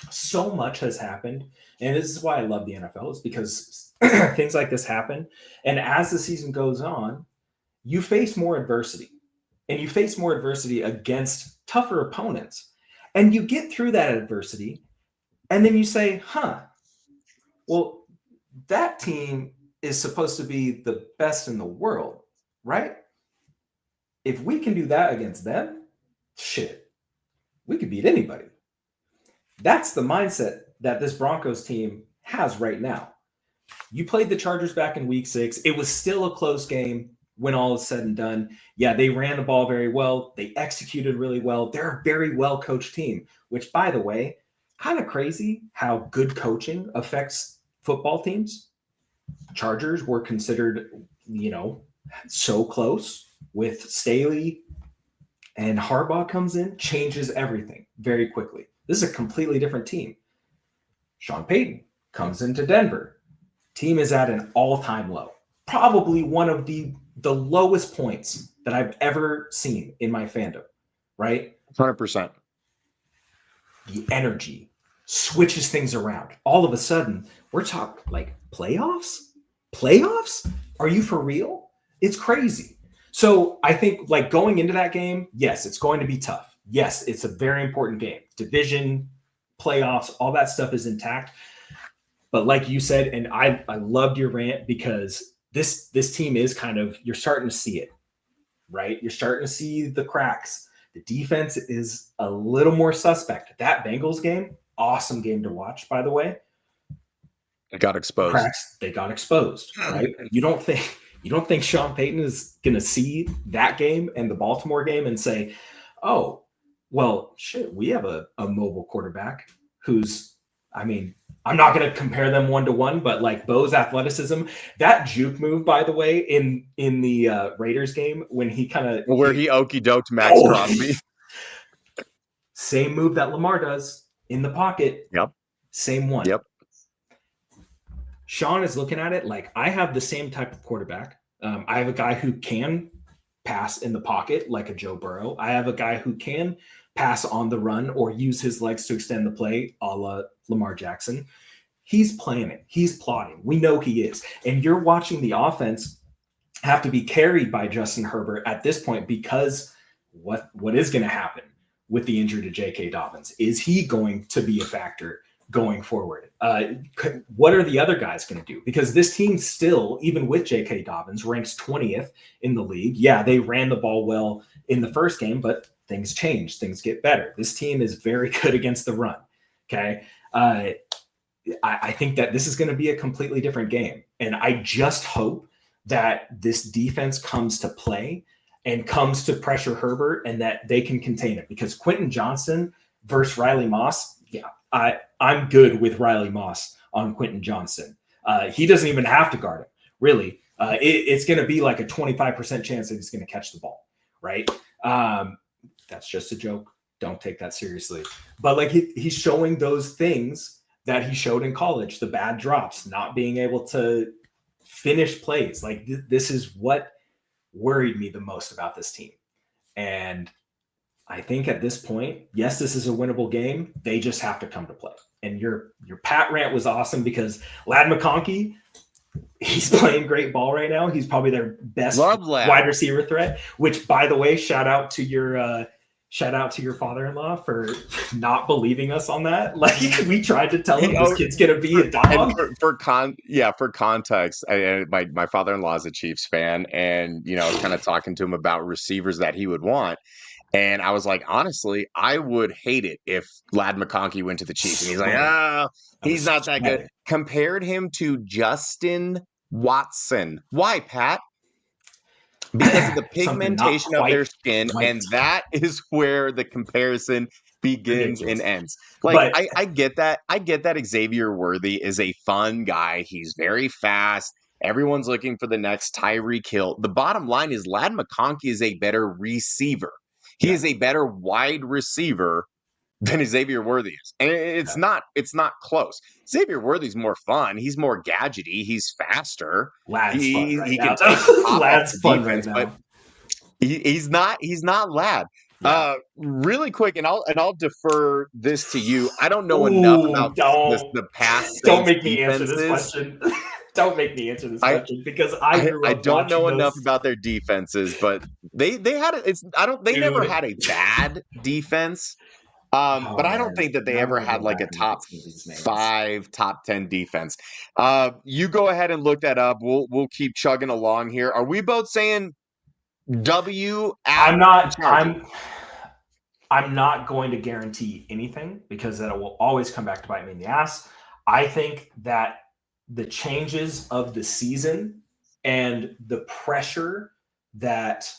So much has happened. And this is why I love the NFL, is because things like this happen. And as the season goes on, you face more adversity. And you face more adversity against tougher opponents. And you get through that adversity. And then you say, well, that team is supposed to be the best in the world, right? If we can do that against them, shit, we could beat anybody. That's the mindset that this Broncos team has right now. You played the Chargers back in week 6. It was still a close game when all is said and done. Yeah, they ran the ball very well. They executed really well. They're a very well-coached team, which, by the way, kind of crazy how good coaching affects football teams. Chargers were considered, so close with Staley, and Harbaugh comes in, changes everything very quickly. This is a completely different team. Sean Payton comes into Denver. Team is at an all-time low. Probably one of the the lowest points that I've ever seen in my fandom, right? 100%. The energy switches things around. All of a sudden, we're talking like playoffs? Playoffs? Are you for real? It's crazy. So I think like going into that game, yes, it's going to be tough. Yes, it's a very important game. Division, playoffs, all that stuff is intact. But like you said, and I loved your rant because this team is kind of, you're starting to see it, right? You're starting to see the cracks. The defense is a little more suspect. That Bengals game, awesome game to watch, by the way. It got exposed. Cracks, they got exposed, right? You don't think Sean Payton is going to see that game and the Baltimore game and say, oh, well, shit, we have a mobile quarterback who's, I mean, I'm not going to compare them 1-to-1, but like Bo's athleticism, that juke move, by the way, in the Raiders game when he kind of where he okey doked Max Crosby, same move that Lamar does in the pocket. Yep, same one. Yep. Sean is looking at it like I have the same type of quarterback. I have a guy who can pass in the pocket like a Joe Burrow. I have a guy who can pass on the run or use his legs to extend the play, a la Lamar Jackson. He's planning. He's plotting. We know he is. And you're watching the offense have to be carried by Justin Herbert at this point because what is going to happen with the injury to J.K. Dobbins? Is he going to be a factor going forward? What are the other guys going to do? Because this team still, even with J.K. Dobbins, ranks 20th in the league. Yeah, they ran the ball well in the first game, but things change. Things get better. This team is very good against the run. Okay. I think that this is going to be a completely different game. And I just hope that this defense comes to play and comes to pressure Herbert and that they can contain it. Because Quentin Johnson versus Riley Moss, yeah, I'm good with Riley Moss on Quentin Johnson. He doesn't even have to guard him, really. It's going to be like a 25% chance that he's going to catch the ball, right? That's just a joke. Don't take that seriously. But like he's showing those things that he showed in college, the bad drops, not being able to finish plays. Like this is what worried me the most about this team. And I think at this point, yes, this is a winnable game. They just have to come to play. And your Pat rant was awesome because Ladd McConkey, he's playing great ball right now. He's probably their best wide receiver threat, which, by the way, shout out to your father-in-law for not believing us on that. Like we tried to tell him this kid's going to be a dog. For context, my father-in-law is a Chiefs fan, and kind of talking to him about receivers that he would want. And I was like, honestly, I would hate it if Ladd McConkey went to the Chiefs. And he's like, he's not that good. Compared him to Justin Watson. Why, Pat? Because of the pigmentation of their skin, and that is where the comparison begins and ends. Like, I get that. I get that Xavier Worthy is a fun guy. He's very fast. Everyone's looking for the next Tyreek Hill. The bottom line is Ladd McConkey is a better receiver. He is a better wide receiver than Xavier Worthy is. And it's not close. Xavier Worthy's more fun. He's more gadgety. He's faster. Ladd's fun right now. Ladd's fun right now. But he's not Ladd. Yeah. Really quick, and I'll defer this to you. I don't know enough about the past. Don't make me answer this question. Don't make me answer this question because I don't know enough about their defenses, but they had it. They never had a bad defense. But I don't think that they ever had like a top 5, top 10 defense. You go ahead and look that up. We'll keep chugging along here. Are we both saying W? I'm not going to guarantee anything because that will always come back to bite me in the ass. I think that the changes of the season and the pressure that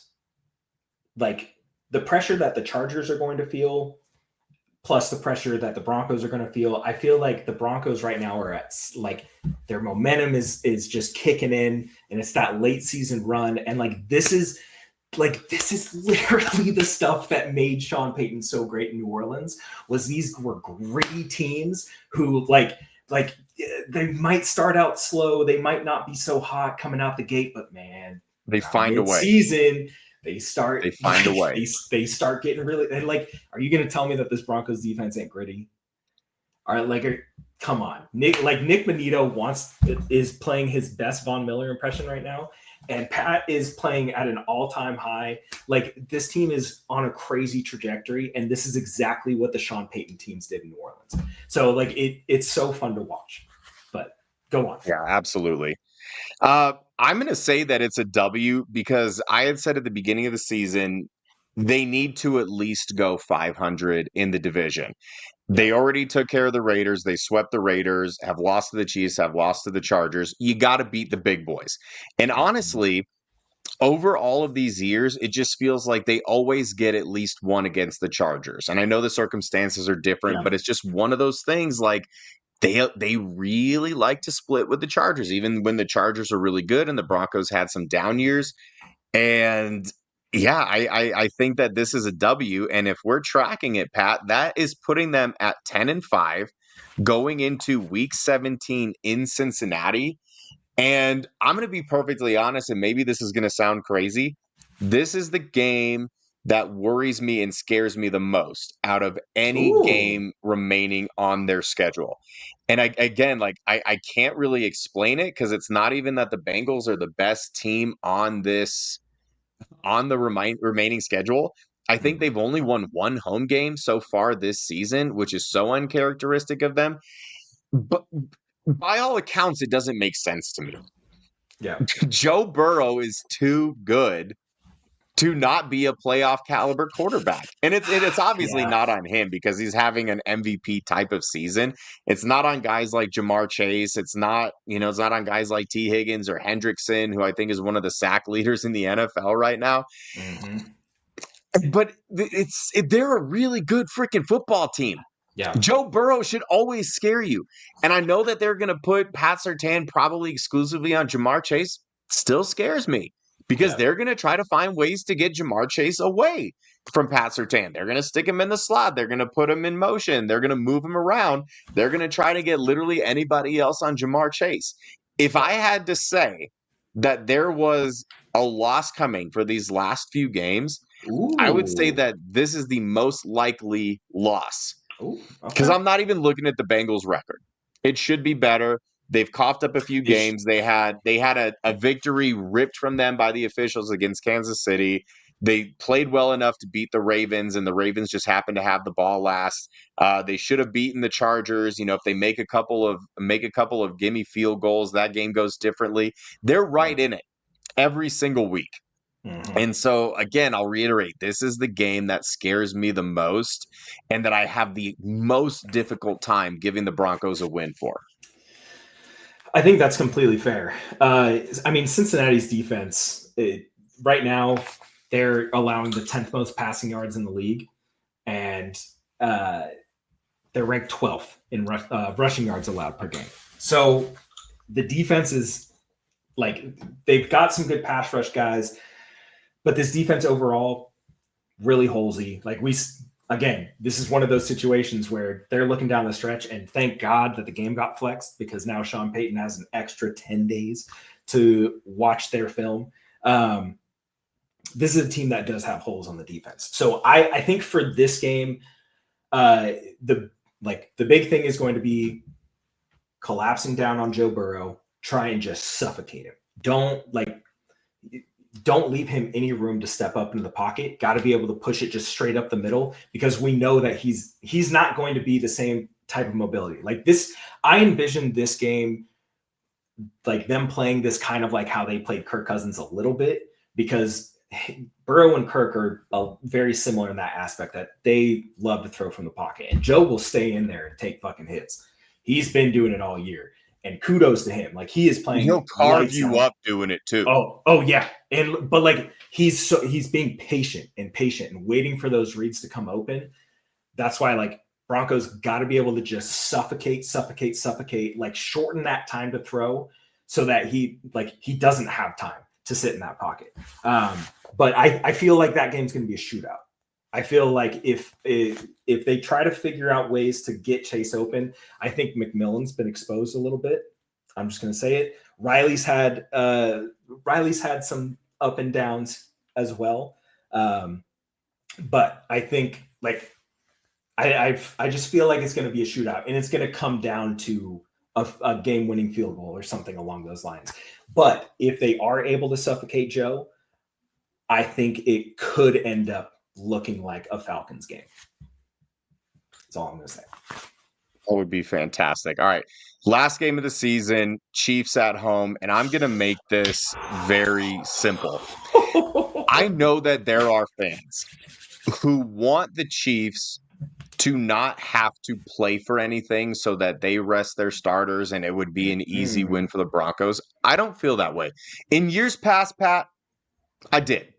the Chargers are going to feel, plus the pressure that the Broncos are going to feel. I feel like the Broncos right now are at like their momentum is just kicking in, and it's that late season run. And this is literally the stuff that made Sean Payton so great in New Orleans. Was these were gritty teams who like they might start out slow, they might not be so hot coming out the gate, but man, They find a way. Season, they start. They find a way. They start getting really, and like, are you going to tell me that this Broncos defense ain't gritty? All right, like, come on, Nick Bonitto is playing his best Von Miller impression right now, and Pat is playing at an all-time high. Like, this team is on a crazy trajectory, and this is exactly what the Sean Payton teams did in New Orleans. So, like, it's so fun to watch. But go on. Yeah, absolutely. I'm going to say that it's a W because I had said at the beginning of the season they need to at least go 500 in the division. They already took care of the Raiders. They swept the Raiders, have lost to the Chiefs, have lost to the Chargers. You got to beat the big boys. And honestly, over all of these years, it just feels like they always get at least one against the Chargers. And I know the circumstances are different, but it's just one of those things like they really like to split with the Chargers, even when the Chargers are really good and the Broncos had some down years. And yeah, I think that this is a W. And if we're tracking it, Pat, that is putting them at 10-5 going into week 17 in Cincinnati. And I'm going to be perfectly honest, and maybe this is going to sound crazy. This is the game that worries me and scares me the most out of any game remaining on their schedule. And I can't really explain it because it's not even that the Bengals are the best team on the remaining schedule. I think they've only won one home game so far this season, which is so uncharacteristic of them. But by all accounts, it doesn't make sense to me. Yeah. Joe Burrow is too good to not be a playoff caliber quarterback. And it's obviously not on him because he's having an MVP type of season. It's not on guys like Jamar Chase. It's not on guys like T. Higgins or Hendrickson, who I think is one of the sack leaders in the NFL right now. Mm-hmm. But they're a really good freaking football team. Yeah. Joe Burrow should always scare you. And I know that they're going to put Pat Surtain probably exclusively on Jamar Chase. Still scares me because they're going to try to find ways to get Jamar Chase away from Pat Surtain. They're going to stick him in the slot. They're going to put him in motion. They're going to move him around. They're going to try to get literally anybody else on Jamar Chase. If I had to say that there was a loss coming for these last few games, I would say that this is the most likely loss. Because I'm not even looking at the Bengals record. It should be better. They've coughed up a few games. They had a victory ripped from them by the officials against Kansas City. They played well enough to beat the Ravens, and the Ravens just happened to have the ball last. They should have beaten the Chargers. If they make a couple of gimme field goals, that game goes differently. They're right in it every single week. Mm-hmm. And so, again, I'll reiterate, this is the game that scares me the most and that I have the most difficult time giving the Broncos a win for. I think that's completely fair. Cincinnati's defense, right now, they're allowing the 10th most passing yards in the league, and they're ranked 12th in rushing yards allowed per game. So the defense is, they've got some good pass rush guys, but this defense overall really holesy. This is one of those situations where they're looking down the stretch, and thank God that the game got flexed because now Sean Payton has an extra 10 days to watch their film. This is a team that does have holes on the defense. So I think for this game, the big thing is going to be collapsing down on Joe Burrow, try and just suffocate him. Don't leave him any room to step up into the pocket. Got to be able to push it just straight up the middle because we know that he's not going to be the same type of mobility. I envision this game, them playing this kind of like how they played Kirk Cousins a little bit, because Burrow and Kirk are very similar in that aspect that they love to throw from the pocket. And Joe will stay in there and take fucking hits. He's been doing it all year. And kudos to him. He is playing. He'll carve you up doing it too. Oh yeah. But he's being patient and waiting for those reads to come open. That's why Broncos got to be able to just suffocate, shorten that time to throw so that he doesn't have time to sit in that pocket. But I feel like that game's going to be a shootout. I feel like if they try to figure out ways to get Chase open, I think McMillan's been exposed a little bit. I'm just going to say it. Riley's had some up and downs as well. But I think like I just feel like it's going to be a shootout, and it's going to come down to a game-winning field goal or something along those lines. But if they are able to suffocate Joe, I think it could end up looking like a Falcons game. That's all I'm going to say. That would be fantastic. All right. Last game of the season, Chiefs at home, and I'm going to make this very simple. I know that there are fans who want the Chiefs to not have to play for anything so that they rest their starters and it would be an easy win for the Broncos. I don't feel that way. In years past, Pat, I did.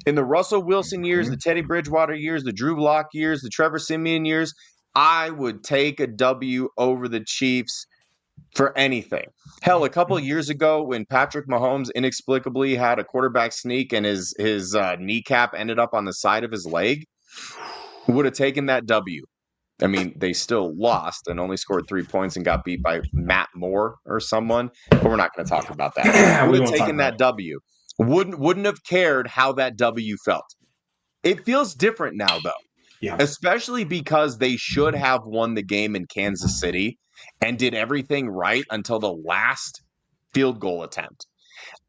In the Russell Wilson years, the Teddy Bridgewater years, the Drew Lock years, the Trevor Siemian years, I would take a W over the Chiefs for anything. Hell, a couple of years ago when Patrick Mahomes inexplicably had a quarterback sneak and his kneecap ended up on the side of his leg, would have taken that W. I mean, they still lost and only scored 3 points and got beat by Matt Moore or someone, but we're not going to talk about that. Would have taken that W. Wouldn't have cared how that W felt. It feels different now, though. Yeah. Especially because they should have won the game in Kansas City and did everything right until the last field goal attempt.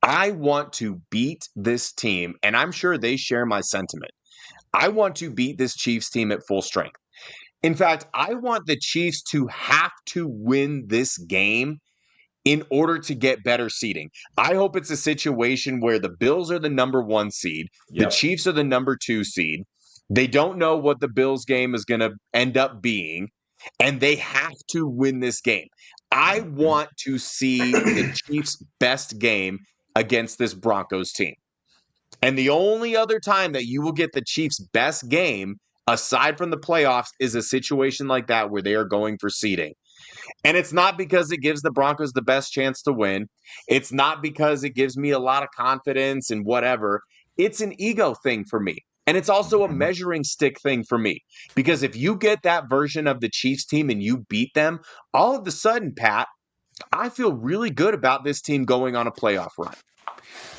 I want to beat this team, and I'm sure they share my sentiment. I want to beat this Chiefs team at full strength. In fact, I want the Chiefs to have to win this game in order to get better seeding. I hope it's a situation where the Bills are the number 1 seed, the Chiefs are the number 2 seed. They don't know what the Bills game is going to end up being, and they have to win this game. I want to see the Chiefs' best game against this Broncos team. And the only other time that you will get the Chiefs' best game, aside from the playoffs, is a situation like that where they are going for seeding. And it's not because it gives the Broncos the best chance to win. It's not because it gives me a lot of confidence and whatever. It's an ego thing for me. And it's also a measuring stick thing for me. Because if you get that version of the Chiefs team and you beat them, all of a sudden, Pat, I feel really good about this team going on a playoff run.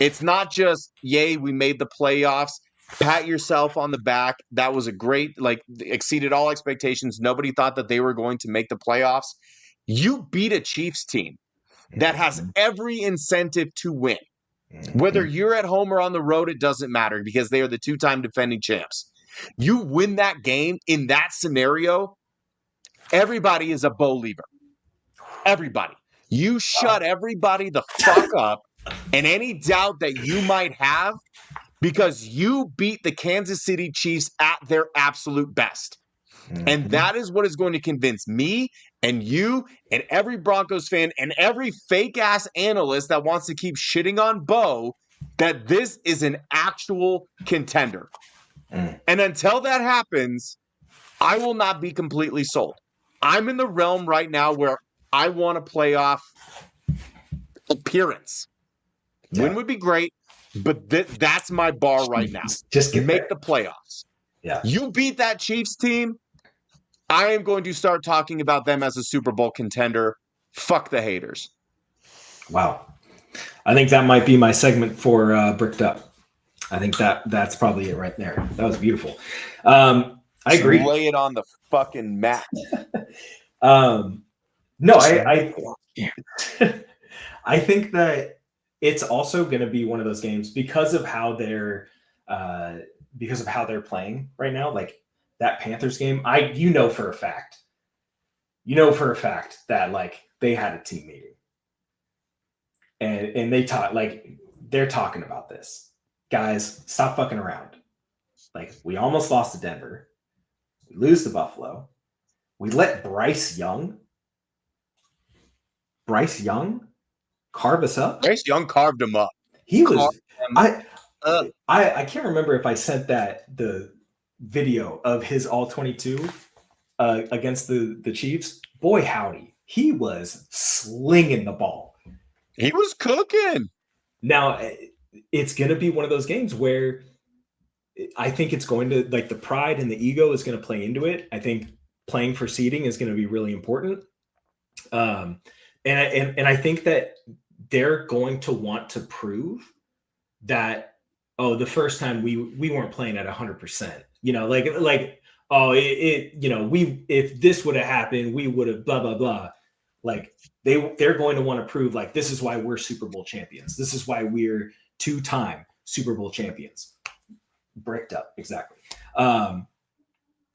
It's not just, yay, we made the playoffs. Pat yourself on the back. That was a great, exceeded all expectations. Nobody thought that they were going to make the playoffs. You beat a Chiefs team that has every incentive to win. Whether you're at home or on the road, it doesn't matter because they are the 2-time defending champs. You win that game in that scenario, everybody is a believer. Everybody. You shut everybody the fuck up and any doubt that you might have because you beat the Kansas City Chiefs at their absolute best. And that is what is going to convince me and you and every Broncos fan and every fake-ass analyst that wants to keep shitting on Bo that this is an actual contender. And until that happens, I will not be completely sold. I'm in the realm right now where I want a playoff appearance. Win would be great, but that's my bar right now. Just make the playoffs. Yeah. You beat that Chiefs team, I am going to start talking about them as a Super Bowl contender. Fuck the haters. Wow. I think that might be my segment for Bricked Up. I think that's probably it right there. That was beautiful. I agree. Lay it on the fucking mat. No, I think that it's also going to be one of those games because of how they're playing right now. Like that Panthers game, you know for a fact that like they had a team meeting and they talk like they're talking about this. Guys, stop fucking around. Like we almost lost to Denver. We lose to Buffalo. We let Bryce Young carve us up. Bryce Young carved him up. He was. I can't remember if I sent the video of his all 22 against the Chiefs. Boy, howdy, he was slinging the ball. He was cooking. Now it's going to be one of those games where I think it's going to like the pride and the ego is going to play into it. I think playing for seeding is going to be really important. And I think that they're going to want to prove that oh, the first time we weren't playing at 100%. You know, like oh, you know, if this would have happened, we would have blah blah blah. Like they're going to want to prove like this is why we're Super Bowl champions. This is why we're 2-time Super Bowl champions. Bricked up, exactly.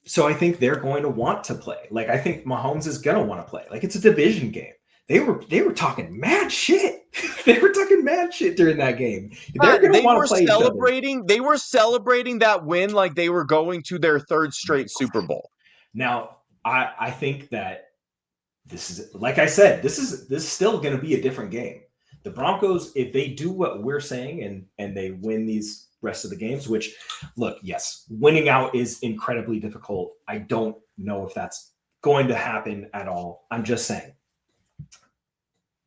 So I think they're going to want to play. Like I think Mahomes is going to want to play. Like it's a division game. They were talking mad shit. They were talking mad shit during that game. They're going to want to play celebrating. They were celebrating that win like they were going to their 3rd straight Super Bowl. Now, I think that this is, like I said, this is still going to be a different game. The Broncos, if they do what we're saying and they win these rest of the games, which, look, yes, winning out is incredibly difficult. I don't know if that's going to happen at all. I'm just saying.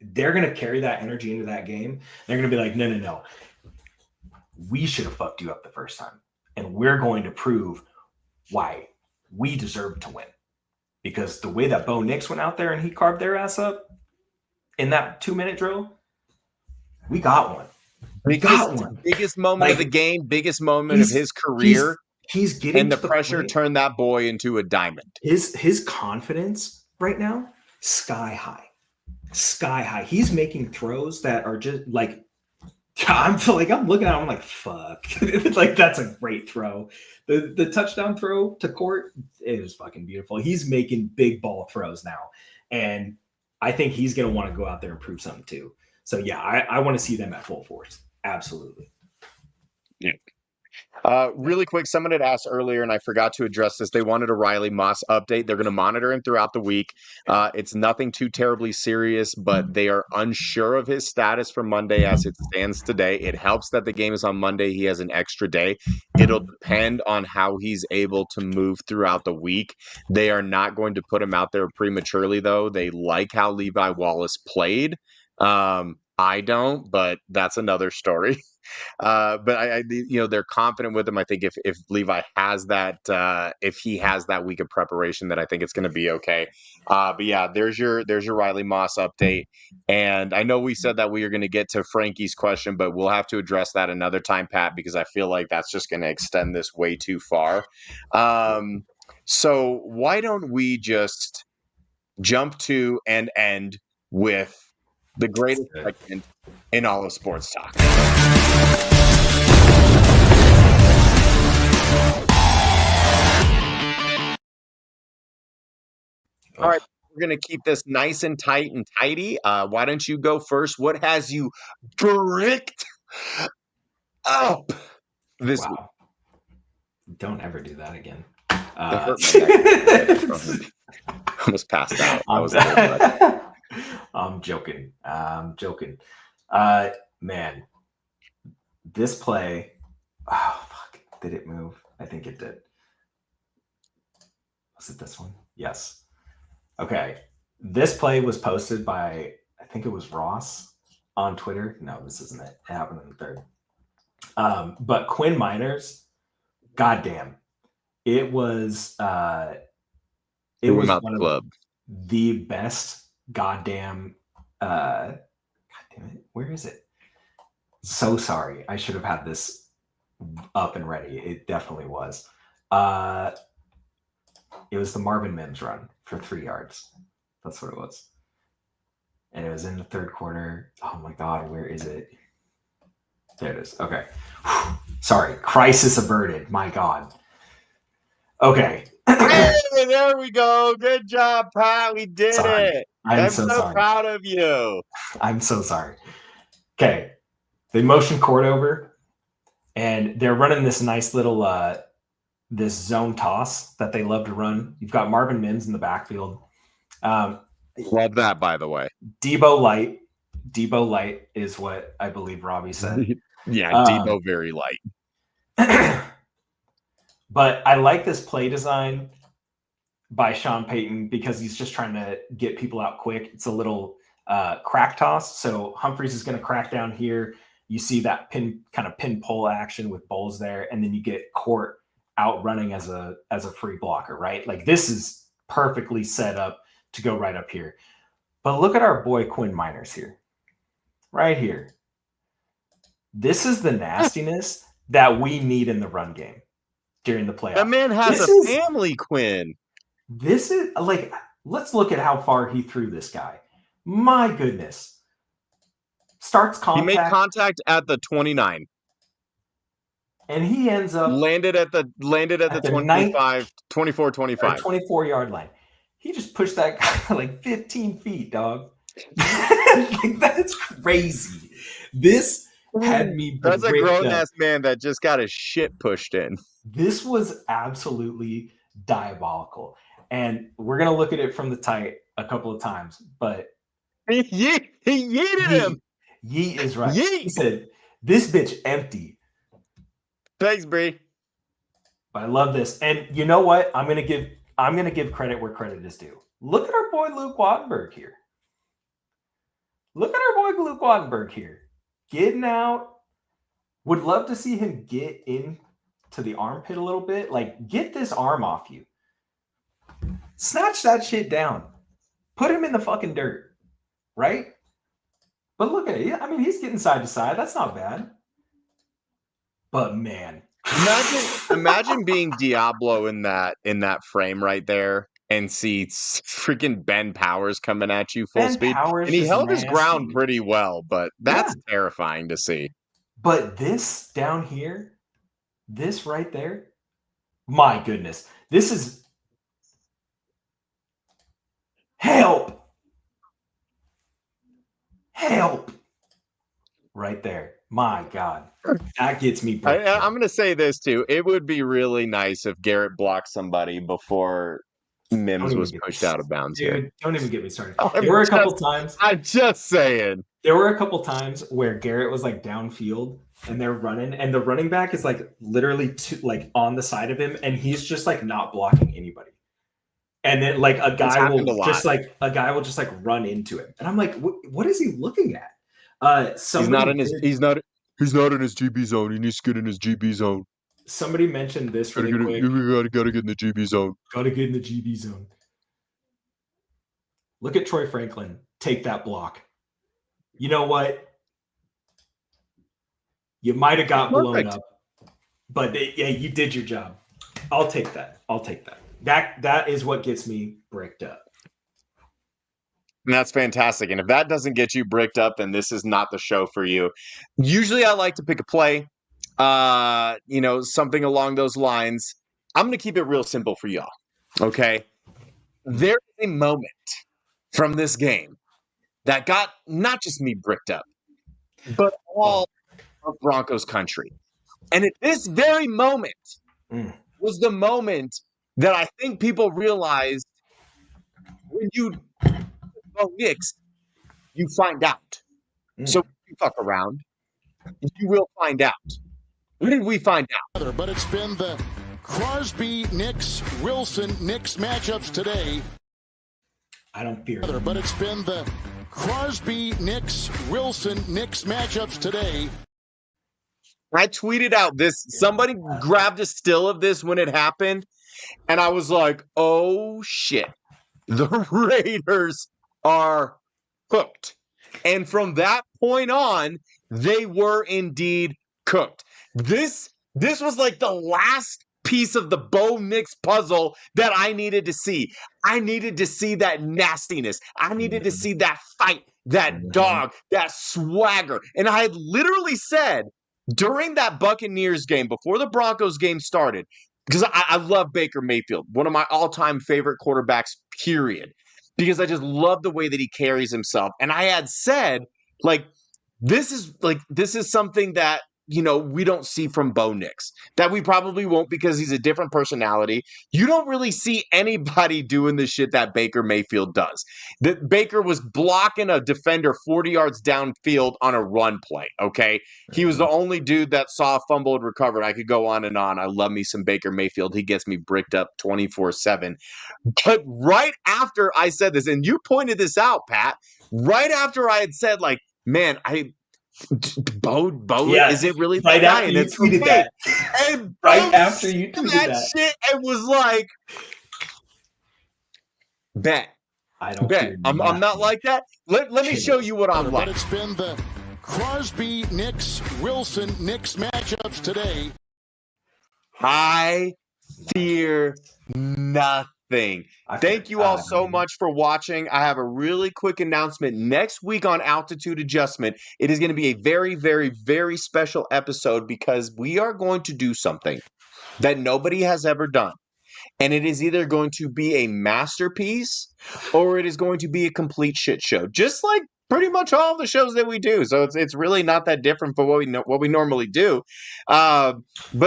They're going to carry that energy into that game. They're going to be like, no. We should have fucked you up the first time. And we're going to prove why we deserve to win. Because the way that Bo Nix went out there and he carved their ass up in that 2-minute drill, we got one. Biggest moment of the game, biggest moment of his career. He's getting and the pressure turned that boy into a diamond. His confidence right now, sky high. He's making throws that are just like I'm looking at him, I'm like, fuck. Like that's a great throw. The touchdown throw to Court, it was fucking beautiful. He's making big ball throws now. And I think he's gonna want to go out there and prove something too. So yeah, I want to see them at full force. Absolutely. Yeah. Really quick, someone had asked earlier, and I forgot to address this. They wanted a Riley Moss update. They're going to monitor him throughout the week. It's nothing too terribly serious, but they are unsure of his status for Monday as it stands today. It helps that the game is on Monday. He has an extra day. It'll depend on how he's able to move throughout the week. They are not going to put him out there prematurely, though. They like how Levi Wallace played. I don't, but that's another story. But I they're confident with him. I think if Levi has that, if he has that week of preparation, then I think it's going to be okay. But yeah, there's your Riley Moss update. And I know we said that we are going to get to Frankie's question, but we'll have to address that another time, Pat, because I feel like that's just going to extend this way too far. So why don't we just jump to and end with the greatest segment in all of sports talk. All right, we're going to keep this nice and tight and tidy. Why don't you go first? What has you bricked up this week? Don't ever do that again. Almost passed out. I'm joking. Man, this play. Oh fuck! Did it move? I think it did. Was it this one? Yes. Okay. This play was posted by, I think it was Ross on Twitter. No, this isn't it. It happened in the third. But Quinn Miners, goddamn, it was one of the best goddamn. God damn it! Where is it? So sorry. I should have had this up and ready. It definitely was. It was the Marvin Mims run for 3 yards. That's what it was. And it was in the third quarter. Oh my God, where is it? There it is. Okay. Sorry. Crisis averted. My God. Okay. Hey, there we go. Good job, Pat. We did it. I'm so proud of you. I'm so sorry. Okay. They motion Court over, and they're running this nice little this zone toss that they love to run. You've got Marvin Mims in the backfield. Love that, by the way. Debo Light. Debo Light is what I believe Robbie said. Yeah, Debo very light. But I like this play design by Sean Payton because he's just trying to get people out quick. It's a little crack toss. So Humphreys is going to crack down here. You see that pin pull action with Bowles there, and then you get Court out running as a free blocker, right? Like this is perfectly set up to go right up here. But look at our boy Quinn Miners here. Right here. This is the nastiness that we need in the run game during the playoffs. That man has family, Quinn. This is like, let's look at how far he threw this guy. My goodness. Starts contact. He made contact at the 29. And he ends up landed at the 24 yard line. He just pushed that guy like 15 feet, dog. Like, that's crazy. This had me. That's a grown-ass man that just got his shit pushed in. This was absolutely diabolical. And we're going to look at it from the tight a couple of times. But he yeeted him. Yeet is right. Yeet. He said, this bitch empty. Thanks, Bree. I love this. And you know what? I'm gonna give credit where credit is due. Look at our boy Luke Wattenberg here. Getting out. Would love to see him get into the armpit a little bit. Like, get this arm off you. Snatch that shit down. Put him in the fucking dirt. Right? But look at it. I mean, he's getting side to side. That's not bad. But man, imagine being Diablo in that frame right there and see freaking Ben Powers coming at you full speed. And he held his ground pretty well, but that's terrifying to see. But this down here, this right there, my goodness, this is help right there. My God, that gets me. I'm going to say this too. It would be really nice if Garrett blocked somebody before Mims was pushed out of bounds. Dude, here. Don't even get me started. There were a couple times. I'm just saying. There were a couple times where Garrett was like downfield and they're running, and the running back is like literally like on the side of him, and he's just like not blocking anybody. And then like a guy will just like run into him, and I'm like, what is he looking at? He's not in his GB zone. He needs to get in his GB zone. Somebody mentioned this really quick. You gotta get in the GB zone. Gotta get in the GB zone. Look at Troy Franklin. Take that block. You know what? You might have got blown up, but you did your job. I'll take that. That is what gets me bricked up. And that's fantastic. And if that doesn't get you bricked up, then this is not the show for you. Usually I like to pick a play, something along those lines. I'm going to keep it real simple for y'all. Okay. There's a moment from this game that got not just me bricked up, but all of Broncos country. And at this very moment was the moment that I think people realized when you Knicks, you find out. So if you fuck around, you will find out. When did we find out? But it's been the Crosby, Knicks, Wilson, Knicks matchups today. I don't fear. But it's been the Crosby, Knicks, Wilson, Knicks matchups today. I tweeted out this. Somebody grabbed a still of this when it happened, and I was like, "Oh shit, the Raiders are cooked." And from that point on, they were indeed cooked. This was like the last piece of the Bo Nix puzzle that I needed to see. I needed to see that nastiness. I needed to see that fight, that dog, that swagger. And I had literally said during that Buccaneers game, before the Broncos game started, because I love Baker Mayfield, one of my all-time favorite quarterbacks, period. Because I just love the way that he carries himself. And I had said, this is something that, we don't see from Bo Nix, that we probably won't because he's a different personality. You don't really see anybody doing the shit that Baker Mayfield does. That Baker was blocking a defender 40 yards downfield on a run play, okay? He was the only dude that saw a fumble and recovered. I could go on and on. I love me some Baker Mayfield. He gets me bricked up 24/7. But right after I said this, and you pointed this out, Pat, right after I had said, man, Bo is it really that guy? And it's tweeted that. And right after you tweeted that shit, it was like, bet. I don't bet. I'm not like that. Let me show you what I'm like. But it's been the Crosby, Knicks, Wilson, Knicks matchups today. I fear nothing. Thank you all so much for watching. I have a really quick announcement. Next week on Altitude Adjustment, it is going to be a very, very, very special episode because we are going to do something that nobody has ever done. And it is either going to be a masterpiece or it is going to be a complete shit show, just like pretty much all the shows that we do. So it's really not that different from what we normally do. But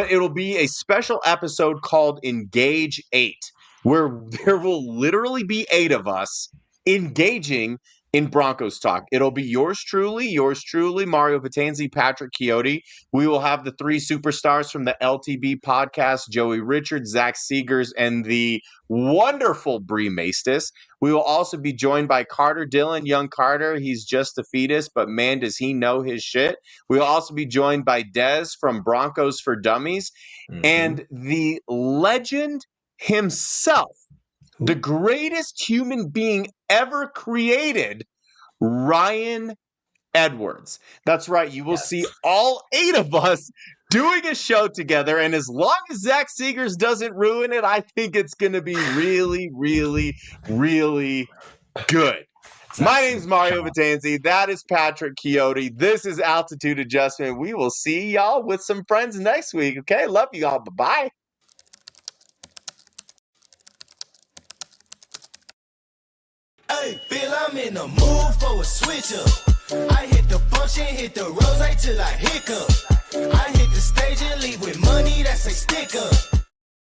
it'll be a special episode called Engage 8, where there will literally be 8 of us engaging in Broncos talk. It'll be yours truly, Mario Vitanzi, Patrick Chiotti. We will have the 3 superstars from the LTB podcast, Joey Richards, Zach Seegers, and the wonderful Bree Maestas. We will also be joined by Carter Dillon, young Carter. He's just a fetus, but man, does he know his shit. We'll also be joined by Dez from Broncos for Dummies, and the legend himself, the greatest human being ever created, Ryan Edwards. That's right. You will see all 8 of us doing a show together. And as long as Zach Seegers doesn't ruin it, I think it's going to be really, really, really good. My name's Mario Vitanzi. That is Patrick Chiotti. This is Altitude Adjustment. We will see y'all with some friends next week. Okay. Love you all. Bye-bye. Hey, feel I'm in the mood for a switch up. I hit the function, hit the rose till I hiccup. I hit the stage and leave with money that's a sticker.